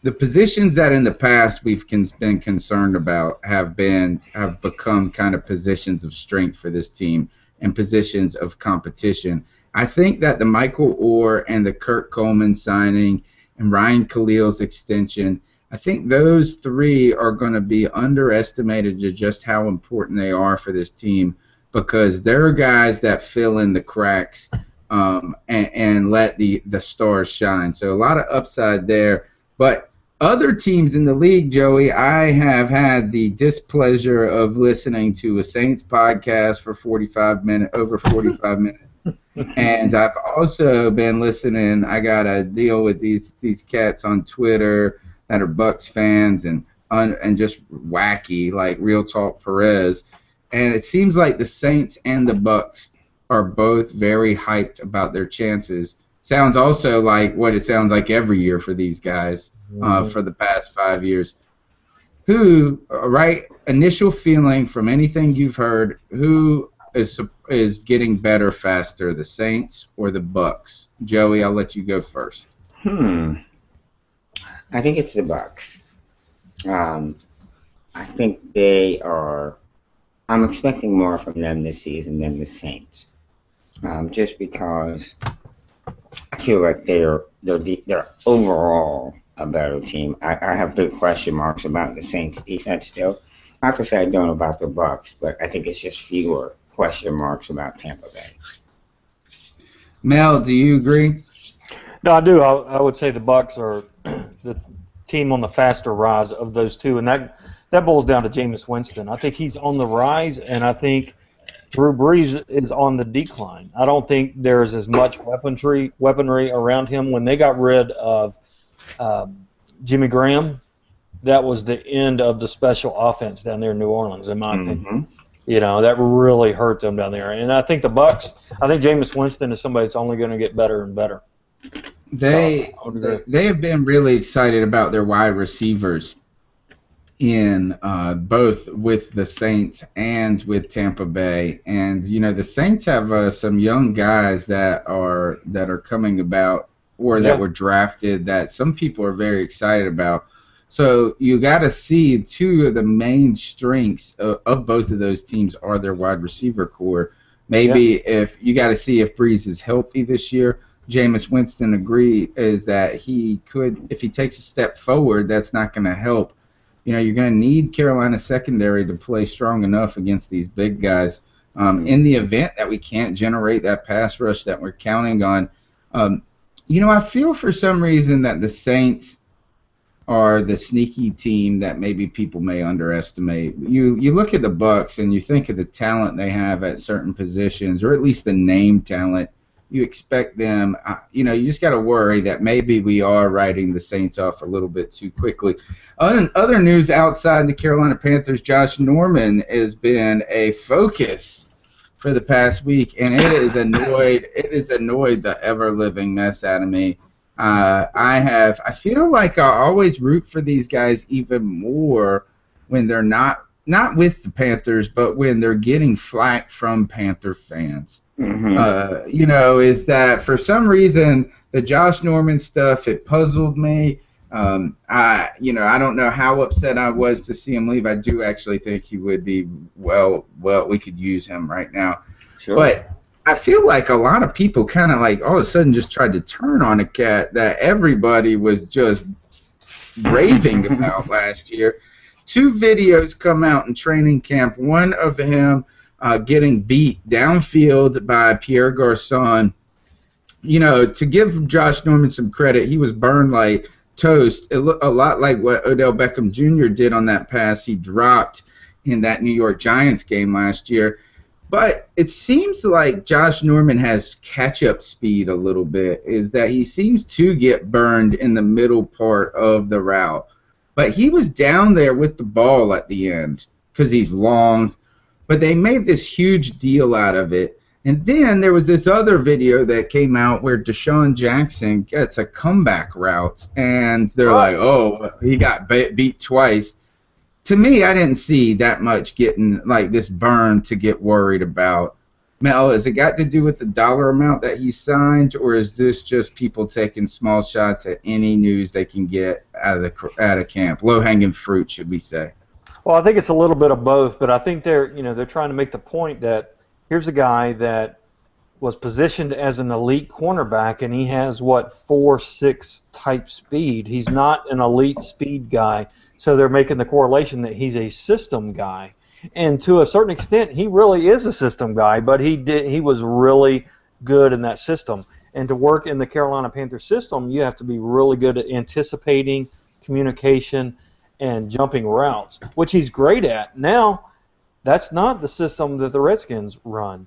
the positions that in the past we've been concerned about have become kind of positions of strength for this team and positions of competition. I think that the Michael Orr and the Kurt Coleman signing and Ryan Khalil's extension, I think those three are going to be underestimated to just how important they are for this team because they're guys that fill in the cracks and let the stars shine. So a lot of upside there. But other teams in the league, Joey, I have had the displeasure of listening to a Saints podcast for over 45 minutes. And I've also been listening. I got to deal with these cats on Twitter that are Bucks fans and just wacky, like Real Talk Perez. And it seems like the Saints and the Bucks are both very hyped about their chances. Sounds also like what it sounds like every year for these guys for the past 5 years. Initial feeling from anything you've heard, who is getting better faster, the Saints or the Bucks? Joey, I'll let you go first. I think it's the Bucks. I think they are. I'm expecting more from them this season than the Saints, just because I feel like they're overall a better team. I have big question marks about the Saints' defense still. Not to say I don't about the Bucks, but I think it's just fewer question marks about Tampa Bay. Mel, do you agree? No, I do. I would say the Bucks are the team on the faster rise of those two, and that boils down to Jameis Winston. I think he's on the rise, and I think Drew Brees is on the decline. I don't think there's as much weaponry around him. When they got rid of Jimmy Graham, that was the end of the special offense down there in New Orleans, in my opinion. That really hurt them down there. And I think the Bucks, I think Jameis Winston is somebody that's only going to get better and better. They have been really excited about their wide receivers in both with the Saints and with Tampa Bay. And the Saints have some young guys that are coming about or that were drafted that some people are very excited about. So you got to see two of the main strengths of both of those teams are their wide receiver core. Maybe if you got to see if Brees is healthy this year. Jameis Winston is that he could, if he takes a step forward, that's not going to help. You're going to need Carolina secondary to play strong enough against these big guys. In the event that we can't generate that pass rush that we're counting on, I feel for some reason that the Saints are the sneaky team that maybe people may underestimate. You look at the Bucks and you think of the talent they have at certain positions, or at least the name talent. you expect them, you just got to worry that maybe we are writing the Saints off a little bit too quickly. Other news outside the Carolina Panthers, Josh Norman has been a focus for the past week, and it has annoyed the ever-living mess out of me. I feel like I always root for these guys even more when they're not with the Panthers, but when they're getting flack from Panther fans. Mm-hmm. Is that for some reason the Josh Norman stuff, it puzzled me. I don't know how upset I was to see him leave. I do actually think he would be well, we could use him right now. Sure. But I feel like a lot of people kind of like all of a sudden just tried to turn on a cat that everybody was just raving about last year. 2 videos come out in training camp. One of him getting beat downfield by Pierre Garçon. To give Josh Norman some credit, he was burned like toast. It looked a lot like what Odell Beckham Jr. did on that pass he dropped in that New York Giants game last year. But it seems like Josh Norman has catch-up speed a little bit, is that he seems to get burned in the middle part of the route. But he was down there with the ball at the end because he's long. But they made this huge deal out of it. And then there was this other video that came out where Deshaun Jackson gets a comeback route. And they're like, oh, he got beat twice. To me, I didn't see that much getting like this burn to get worried about. Mel, has it got to do with the dollar amount that he signed, or is this just people taking small shots at any news they can get out of camp? Low-hanging fruit, should we say? Well, I think it's a little bit of both, but I think they're trying to make the point that here's a guy that was positioned as an elite cornerback, and he has 4.6 type speed. He's not an elite speed guy, so they're making the correlation that he's a system guy. And to a certain extent, he really is a system guy, but he was really good in that system. And to work in the Carolina Panthers system, you have to be really good at anticipating, communication, and jumping routes, which he's great at. Now, that's not the system that the Redskins run.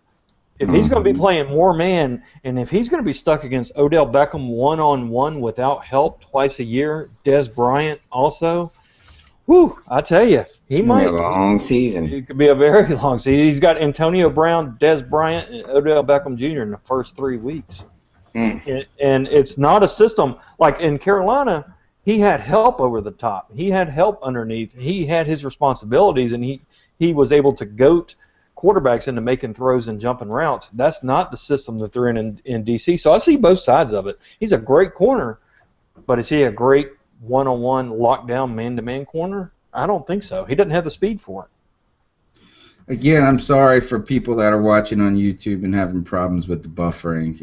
If he's going to be playing more man, and if he's going to be stuck against Odell Beckham one-on-one without help twice a year, Des Bryant also, I tell you, he might. A long season. It could be a very long season. He's got Antonio Brown, Des Bryant, and Odell Beckham Jr. in the first 3 weeks. And it's not a system. Like in Carolina, he had help over the top. He had help underneath. He had his responsibilities, and he was able to goat quarterbacks into making throws and jumping routes. That's not the system that they're in D.C. So I see both sides of it. He's a great corner, but is he a great one-on-one lockdown man-to-man corner? I don't think so. He doesn't have the speed for it. Again, I'm sorry for people that are watching on YouTube and having problems with the buffering.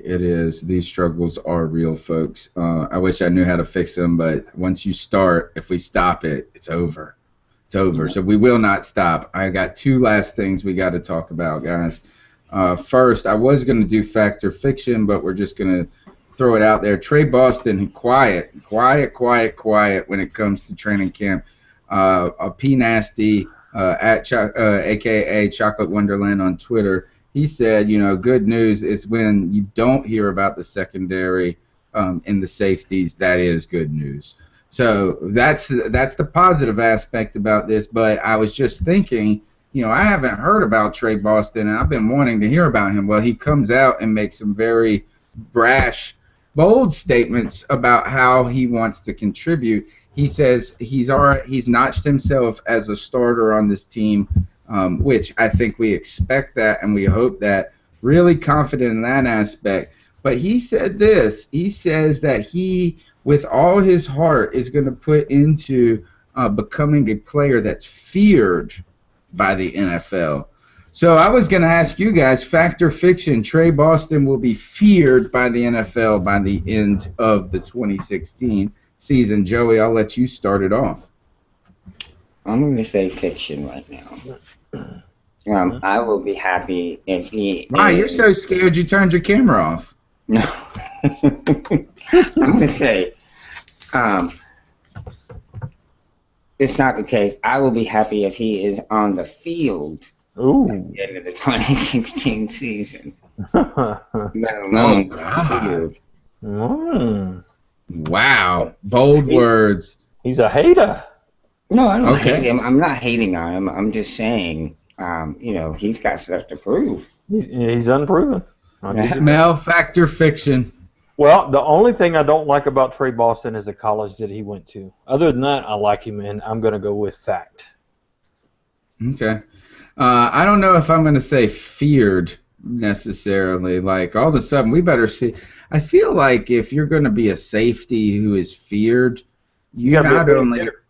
These struggles are real, folks. I wish I knew how to fix them, but once you start, if we stop it, it's over. It's over. So we will not stop. I got 2 last things we got to talk about, guys. First, I was going to do fact or fiction, but we're just going to throw it out there. Trey Boston, quiet when it comes to training camp. P Nasty, a.k.a. Chocolate Wonderland on Twitter, he said, good news is when you don't hear about the secondary in the safeties, that is good news. So that's the positive aspect about this. But I was just thinking, I haven't heard about Trey Boston, and I've been wanting to hear about him. Well, he comes out and makes some very brash, bold statements about how he wants to contribute. He says he's notched himself as a starter on this team, which I think we expect that and we hope that. Really confident in that aspect. But he said this. He says that he, with all his heart, is going to put into becoming a player that's feared by the NFL. So I was going to ask you guys, fact or fiction, Trey Boston will be feared by the NFL by the end of the 2016 season. Joey, I'll let you start it off. I'm going to say fiction right now. I will be happy if he... Why, you're so scared you turned your camera off. No. I'm going to say it's not the case. I will be happy if he is on the field Ooh. at the end of the 2016 season. mm. Let alone God. cleared. Wow. Bold words. He's a hater. No, I don't Okay. hate him. I'm not hating on him. I'm just saying, he's got stuff to prove. He's unproven. I'll give you that. Mel, fact or fiction? Well, the only thing I don't like about Trey Boston is the college that he went to. Other than that, I like him, and I'm going to go with fact. Okay. I don't know if I'm going to say feared necessarily. Like, all of a sudden, we better see. I feel like if you're going to be a safety who is feared, you gotta be a not big only. hitter.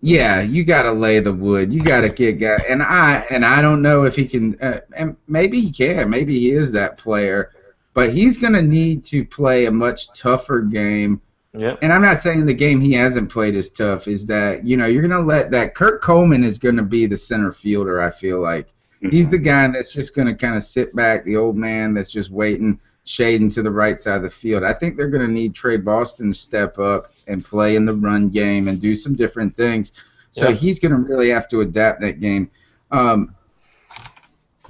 Yeah, you got to lay the wood. You got to get guys. And I don't know if he can. And maybe he can. Maybe he is that player. But he's going to need to play a much tougher game. Yep. And I'm not saying the game he hasn't played is tough. Is that, you're going to let that. Kurt Coleman is going to be the center fielder, I feel like. He's the guy that's just going to kind of sit back, the old man that's just waiting, shading to the right side of the field. I think they're going to need Trey Boston to step up and play in the run game and do some different things. So he's going to really have to adapt that game.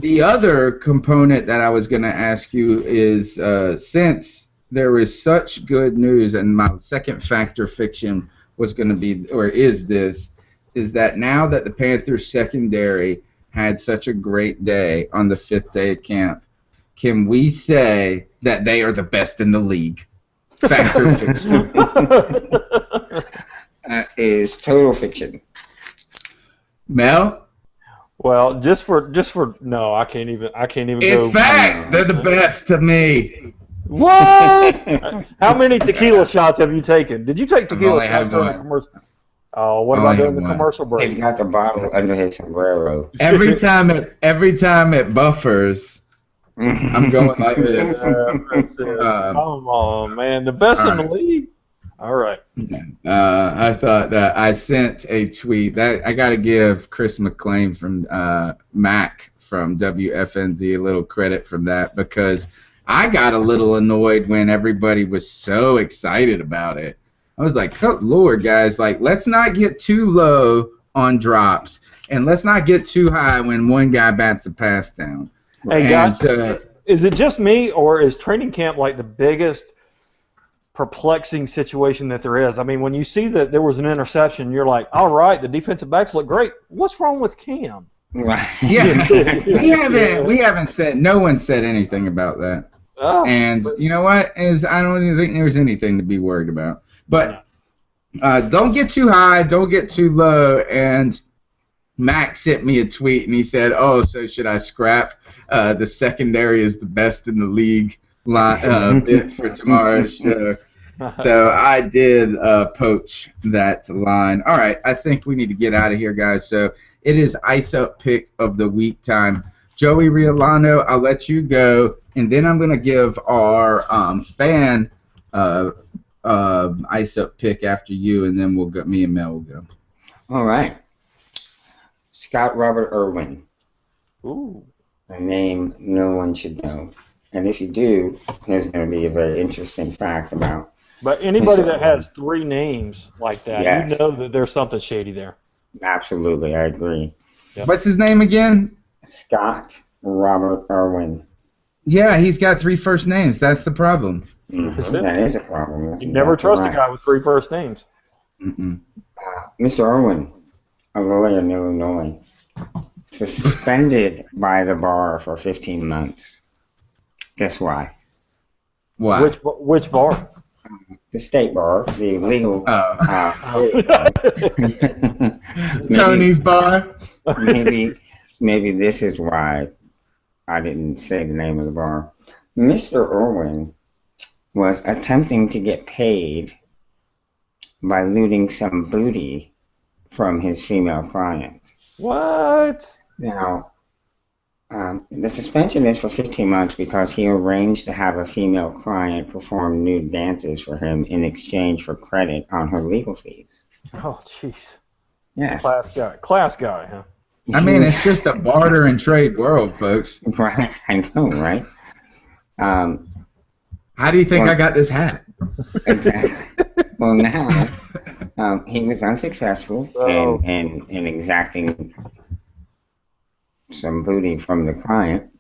The other component that I was going to ask you is, since there is such good news, and my second factor fiction was going to be, or is that now that the Panthers secondary had such a great day on the 5th day of camp, can we say that they are the best in the league? Factor fiction. Is total fiction. Mel? Well, just for no, I can't even go. It's fact. They're the best to me. What? How many tequila shots have you taken? Did you take tequila only shots had during the one. commercial? Oh, what Only about during had the one. commercial break? He's got the bottle under his sombrero. Every time it buffers, I'm going like this. Come on, man, the best in the league. All right. I thought that I sent a tweet that I got to give Chris McClain from Mac from WFNZ a little credit from that, because I got a little annoyed when everybody was so excited about it. I was like, oh, Lord, guys, like, let's not get too low on drops, and let's not get too high when one guy bats a pass down. Hey, guys, And, is it just me, or is training camp like the biggest perplexing situation that there is? I mean, when you see that there was an interception, you're like, all right, the defensive backs look great. What's wrong with Cam? Right. yeah, we haven't said, no one said anything about that. Oh, And you know what? I don't even think there's anything to be worried about. But don't get too high, don't get too low. And Max sent me a tweet, and he said, oh, so should I scrap the secondary is the best in the league bit for tomorrow's show? So I did poach that line. All right, I think we need to get out of here, guys. So it is Ice Up Pick of the Week time. Joey Riolano, I'll let you go, and then I'm going to give our fan Ice Up Pick after you, and then we'll go. Me and Mel will go. All right. Scott Robert Irwin. ooh. A name no one should know. And if you do, there's going to be a very interesting fact about. But anybody that has 3 names like that, Yes. you know that there's something shady there. Absolutely, I agree. Yep. What's his name again? Scott Robert Irwin. Yeah, he's got 3 first names. That's the problem. That is a problem. That's You never exactly trust right. a guy with 3 first names. Mm-mm. Mr. Irwin, a lawyer in Illinois, suspended by the bar for 15 months. Guess why? Why? Which bar? The state bar, the legal. Tony's bar. maybe this is why I didn't say the name of the bar. Mr. Irwin was attempting to get paid by looting some booty from his female client. What? Now, the suspension is for 15 months because he arranged to have a female client perform nude dances for him in exchange for credit on her legal fees. Oh, jeez. Yes. Class guy, huh? I mean, it's just a barter and trade world, folks. Right, I know, right? How do you think I got this hat? Exactly. Well, now he was unsuccessful in exacting some booty from the client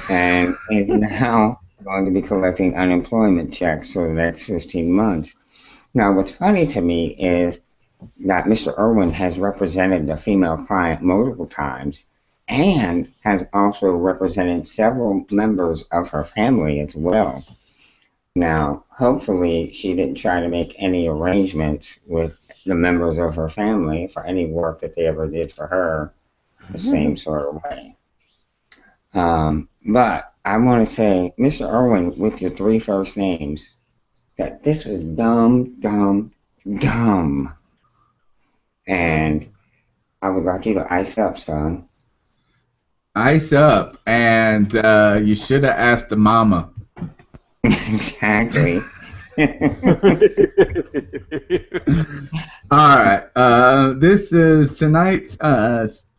and is now going to be collecting unemployment checks for the next 15 months. Now, what's funny to me is that Mr. Irwin has represented the female client multiple times and has also represented several members of her family as well. Now, hopefully, she didn't try to make any arrangements with the members of her family for any work that they ever did for her the same sort of way. But I want to say, Mr. Irwin, with your 3 first names, that this was dumb, dumb, dumb. And I would like you to ice up, son. Ice up, and you should have asked the mama. Exactly. All right. This is tonight's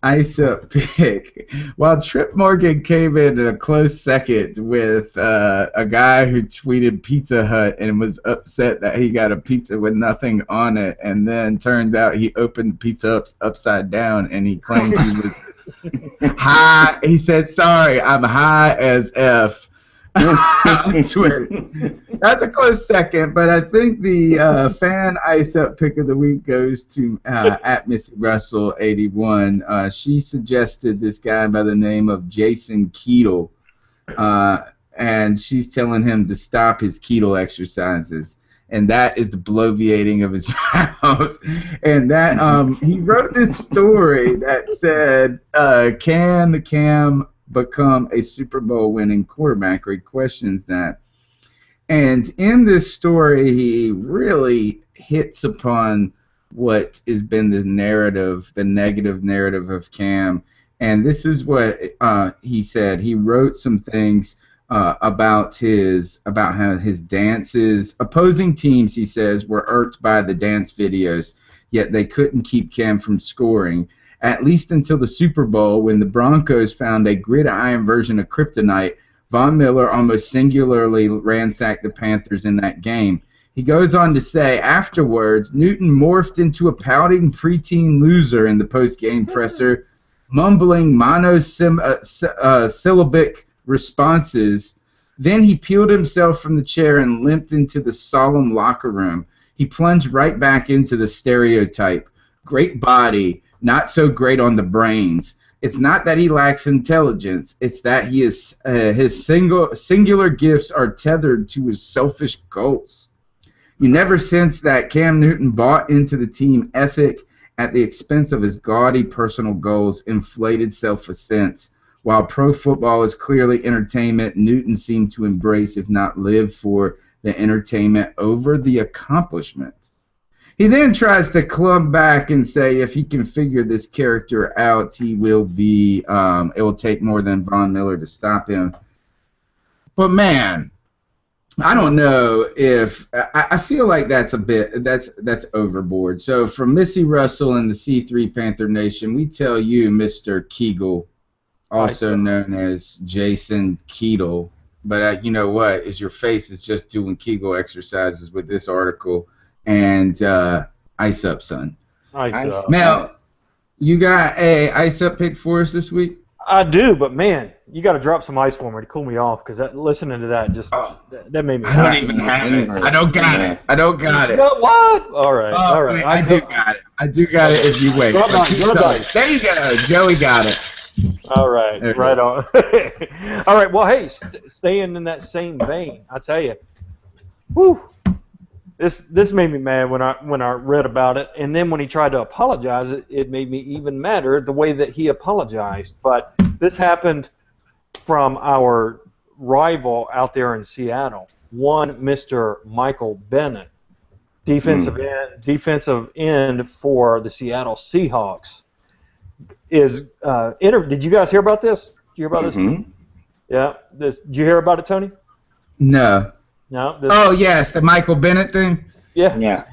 ice up pick. While Trip Morgan came in a close second with a guy who tweeted Pizza Hut and was upset that he got a pizza with nothing on it, and then turns out he opened the pizza upside down and he claimed he was high. He said, "Sorry, I'm high as F." On Twitter. That's a close second, but I think the fan ice up pick of the week goes to at Missy Russell 81. She suggested this guy by the name of Jason Keatle, and she's telling him to stop his keto exercises, and that is the bloviating of his mouth. And that he wrote this story that said, "Can Cam become a Super Bowl winning quarterback?" Or he questions that. And in this story, he really hits upon what has been the narrative, the negative narrative of Cam. And this is what he said. He wrote some things about how his dances. Opposing teams, he says, were irked by the dance videos, yet they couldn't keep Cam from scoring. At least until the Super Bowl, when the Broncos found a gridiron version of kryptonite, Von Miller almost singularly ransacked the Panthers in that game. He goes on to say, afterwards, Newton morphed into a pouting preteen loser in the post-game presser, mumbling monosyllabic responses. Then he peeled himself from the chair and limped into the solemn locker room. He plunged right back into the stereotype. Great body, not so great on the brains. It's not that he lacks intelligence. It's that his singular gifts are tethered to his selfish goals. You never sense that Cam Newton bought into the team ethic at the expense of his gaudy personal goals, inflated self-ascents. While pro football is clearly entertainment, Newton seemed to embrace, if not live for, the entertainment over the accomplishment. He then tries to clump back and say if he can figure this character out, he will be. It will take more than Von Miller to stop him. But man, I don't know if I feel like that's overboard. So from Missy Russell and the C3 Panther Nation, we tell you, Mr. Kegel, also known as Jason Keatle. But you know what? Is your face is just doing Kegel exercises with this article. And ice up, son. Ice up. Now, you got a ice up pick for us this week? I do, but man, you got to drop some ice for me to cool me off, because listening to that just that made me. I don't even have it. I don't got it. I don't got it. What? All right. All right. Wait, I do got it. I do got it if you wait. There you go. Joey got it. All right. Right on. All right. Well, hey, staying in that same vein, I tell you. Whew. This made me mad when I read about it, and then when he tried to apologize, it made me even madder the way that he apologized. But this happened from our rival out there in Seattle, one Mr. Michael Bennett, defensive end for the Seattle Seahawks. Did you guys hear about this? Did you hear about this? Yeah. Did you hear about it, Tony? No. No. Oh yes, the Michael Bennett thing. Yeah.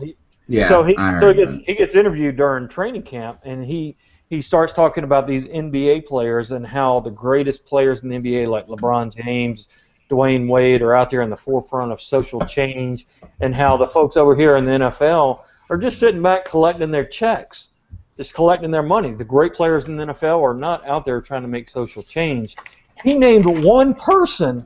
So he gets interviewed during training camp, and he starts talking about these NBA players and how the greatest players in the NBA, like LeBron James, Dwayne Wade, are out there in the forefront of social change, and how the folks over here in the NFL are just sitting back collecting their checks. just collecting their money. The great players in the NFL are not out there trying to make social change. He named one person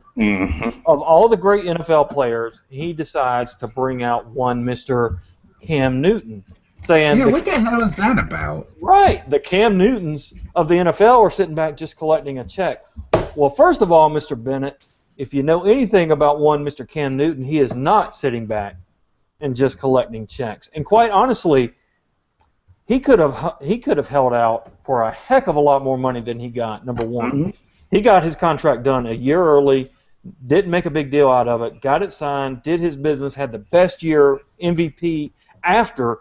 of all the great NFL players. He decides to bring out one Mr. Cam Newton, saying, Yeah, what the hell is that about? right, the Cam Newtons of the NFL are sitting back just collecting a check. Well, first of all, Mr. Bennett, if you know anything about one Mr. Cam Newton, he is not sitting back and just collecting checks. And quite honestly, he could have held out for a heck of a lot more money than he got. Number one, he got his contract done a year early, didn't make a big deal out of it, got it signed, did his business, had the best year, MVP after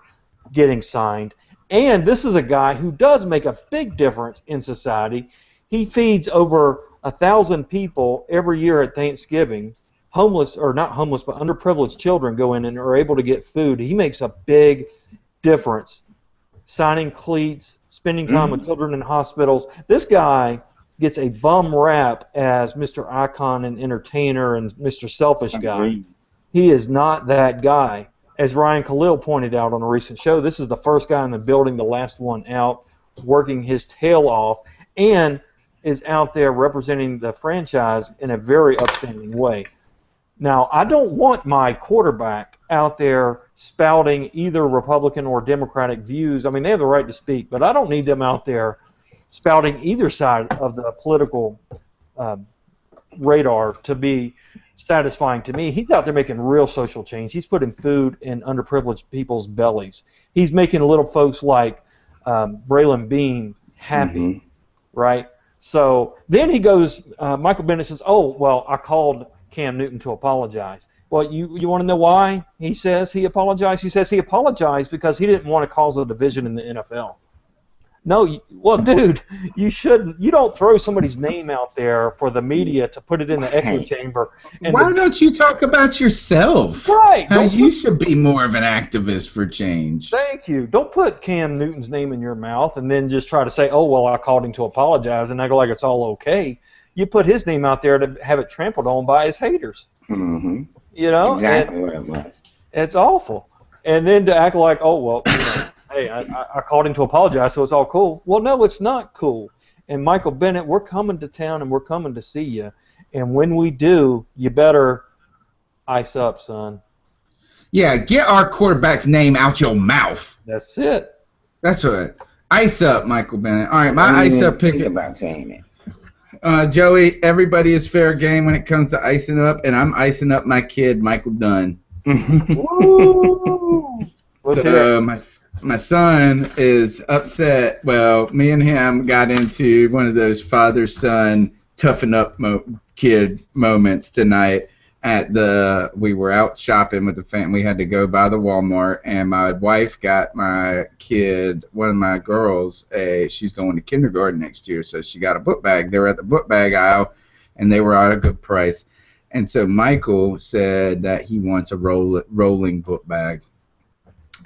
getting signed. And this is a guy who does make a big difference in society. He feeds over 1,000 people every year at Thanksgiving. Homeless, or not homeless, but underprivileged children go in and are able to get food. He makes a big difference. Signing cleats, spending time with children in hospitals. This guy gets a bum rap as Mr. Icon and entertainer and Mr. Selfish guy. He is not that guy. As Ryan Khalil pointed out on a recent show, this is the first guy in the building, the last one out, working his tail off, and is out there representing the franchise in a very upstanding way. Now, I don't want my quarterback out there spouting either Republican or Democratic views. I mean, they have the right to speak, but I don't need them out there spouting either side of the political radar to be satisfying to me. He's out there making real social change. He's putting food in underprivileged people's bellies. He's making little folks like Braylon Bean happy, right? So then he goes, Michael Bennett says, oh, well, I called Cam Newton to apologize. Well, you want to know why he says he apologized? He says he apologized because he didn't want to cause a division in the NFL. No, well, dude, you shouldn't. You don't throw somebody's name out there for the media to put it in the echo chamber. And why don't you talk about yourself? Right. How you should be more of an activist for change. Thank you. Don't put Cam Newton's name in your mouth and then just try to say, oh, well, I called him to apologize and act like it's all okay. You put his name out there to have it trampled on by his haters. You know? Exactly what it was. It's awful. And then to act like, oh, well, you know, hey, I called him to apologize, so it's all cool. Well, no, it's not cool. And Michael Bennett, we're coming to town and we're coming to see you. And when we do, you better ice up, son. Yeah, get our quarterback's name out your mouth. That's it. That's right. Ice up, Michael Bennett. All right, my ice up pick. Think about saying it. Joey, everybody is fair game when it comes to icing up, and I'm icing up my kid, Michael Dunn. Woo! So my son is upset. Well, me and him got into one of those father-son toughen up kid moments tonight. We were out shopping with the family. We had to go by the Walmart, and my wife got my kid, one of my girls, she's going to kindergarten next year, so she got a book bag. They were at the book bag aisle, and they were at a good price. And so Michael said that he wants a rolling book bag,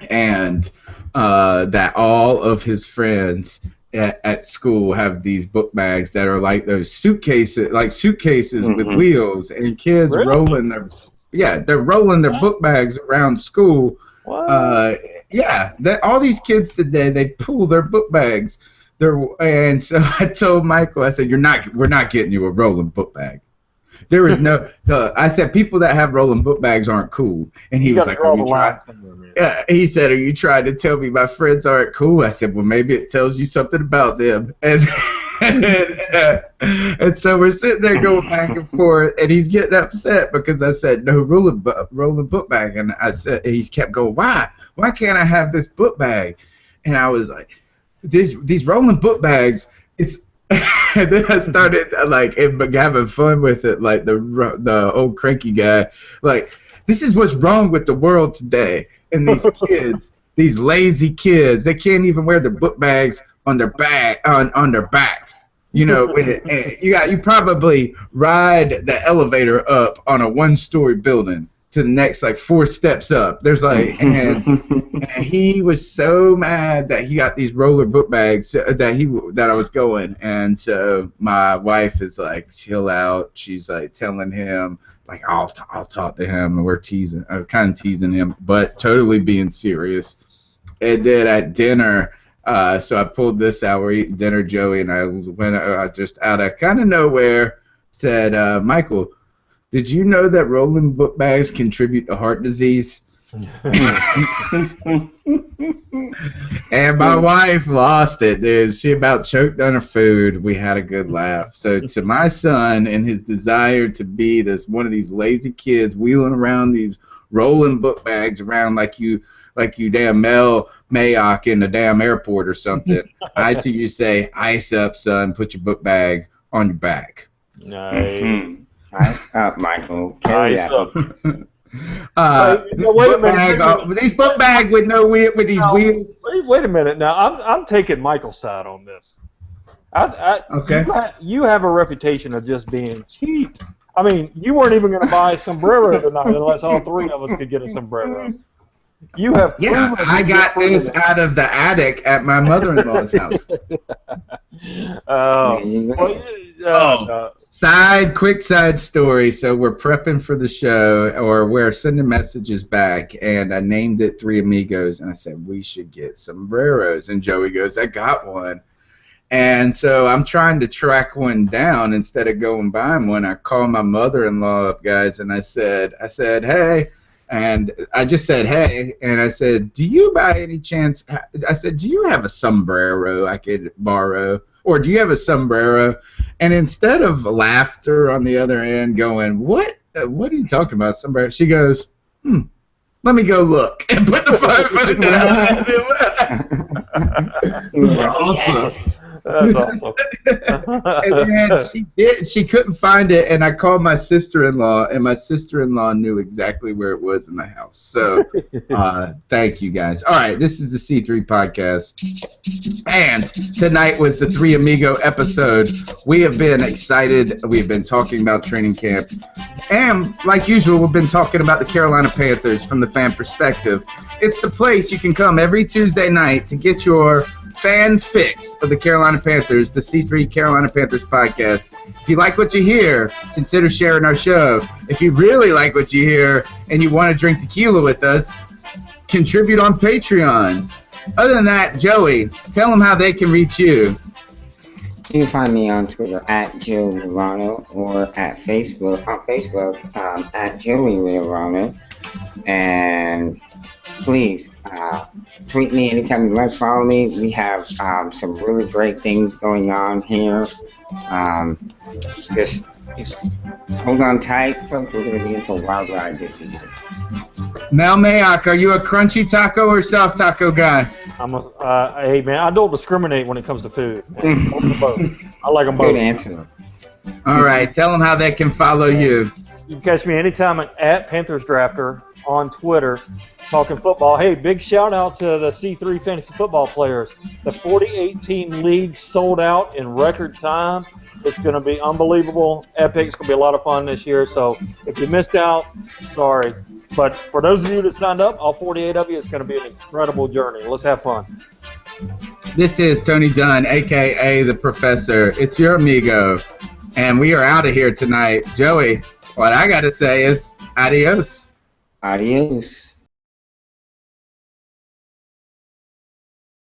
and that all of his friends at school have these book bags that are like those suitcases, with wheels, and kids rolling they're rolling their book bags around school. All these kids today, they pull their book bags. And so I told Michael, I said, we're not getting you a rolling book bag. There is no. I said people that have rolling book bags aren't cool, and he was like, "Are you trying?" Yeah, he said, "Are you trying to tell me my friends aren't cool?" I said, "Well, maybe it tells you something about them." And so we're sitting there going back and forth, and he's getting upset because I said no rolling book bag, and I said he kept going, "Why can't I have this book bag?" And I was like, "These rolling book bags, it's." And then I started having fun with it, like the old cranky guy. Like, this is what's wrong with the world today. And these kids, these lazy kids, they can't even wear their book bags on their back. You know, you probably ride the elevator up on a one-story building to the next 4 steps up. There's and he was so mad that he got these roller book bags that I was going, and so my wife is like, chill out. She's like telling him I'll talk to him, and we're kind of teasing him, but totally being serious. And then at dinner, So I pulled this out. We're eating dinner, Joey, and I went just out of kind of nowhere said, Michael, did you know that rolling book bags contribute to heart disease? And my wife lost it, dude. She about choked on her food. We had a good laugh. So to my son and his desire to be this one of these lazy kids wheeling around these rolling book bags around like you damn Mel Mayock in the damn airport or something, I to you say, ice up, son. Put your book bag on your back. Nice. Ice up, Michael. Carry Ice up. These book bag with no wheel, with these wheels. Wait a minute. Now I'm taking Michael's side on this. Okay. You have a reputation of just being cheap. I mean, you weren't even going to buy a sombrero tonight unless all three of us could get a sombrero. You have Yeah, I got this out of the attic at my mother-in-law's house. Quick side story. So we're prepping for the show, or we're sending messages back, and I named it Three Amigos, and I said, we should get sombreros. And Joey goes, I got one. And so I'm trying to track one down instead of going buying one. I called my mother-in-law up, guys, and I said, hey. And I just said, hey, and I said, do you by any chance, I said, do you have a sombrero I could borrow? Or do you have a sombrero? And instead of laughter on the other end going, what are you talking about, sombrero? She goes, let me go look. And put the phone down. Awesome. That's awesome. And then she couldn't find it, and I called my sister-in-law, and my sister-in-law knew exactly where it was in the house. So thank you, guys. All right, this is the C3 podcast, and tonight was the Three Amigo episode. We have been excited. We've been talking about training camp, and like usual, we've been talking about the Carolina Panthers from the fan perspective. It's the place you can come every Tuesday night to get your fan fix of the Carolina Panthers, the C3 Carolina Panthers podcast. If you like what you hear, consider sharing our show. If you really like what you hear and you want to drink tequila with us, contribute on Patreon. Other than that, Joey, tell them how they can reach you. You can find me on Twitter at Joe Milano, or at Facebook, at Joey Milano. And please tweet me anytime you like, follow me. We have some really great things going on here. Just hold on tight, folks. We're going to be into a wild ride this season. Mel Mayock, are you a crunchy taco or soft taco guy? Hey, man, I don't discriminate when it comes to food. I like them both. Good answer. All right, tell them how they can follow you. You can catch me anytime at Panthers Drafter on Twitter, talking football. Hey, big shout out to the C3 fantasy football players. The 48-team league sold out in record time. It's going to be unbelievable, epic. It's going to be a lot of fun this year. So if you missed out, sorry. But for those of you that signed up, all 48 of you, it's going to be an incredible journey. Let's have fun. This is Tony Dunn, a.k.a. The Professor. It's your amigo, and we are out of here tonight. Joey, what I got to say is adios. Adios.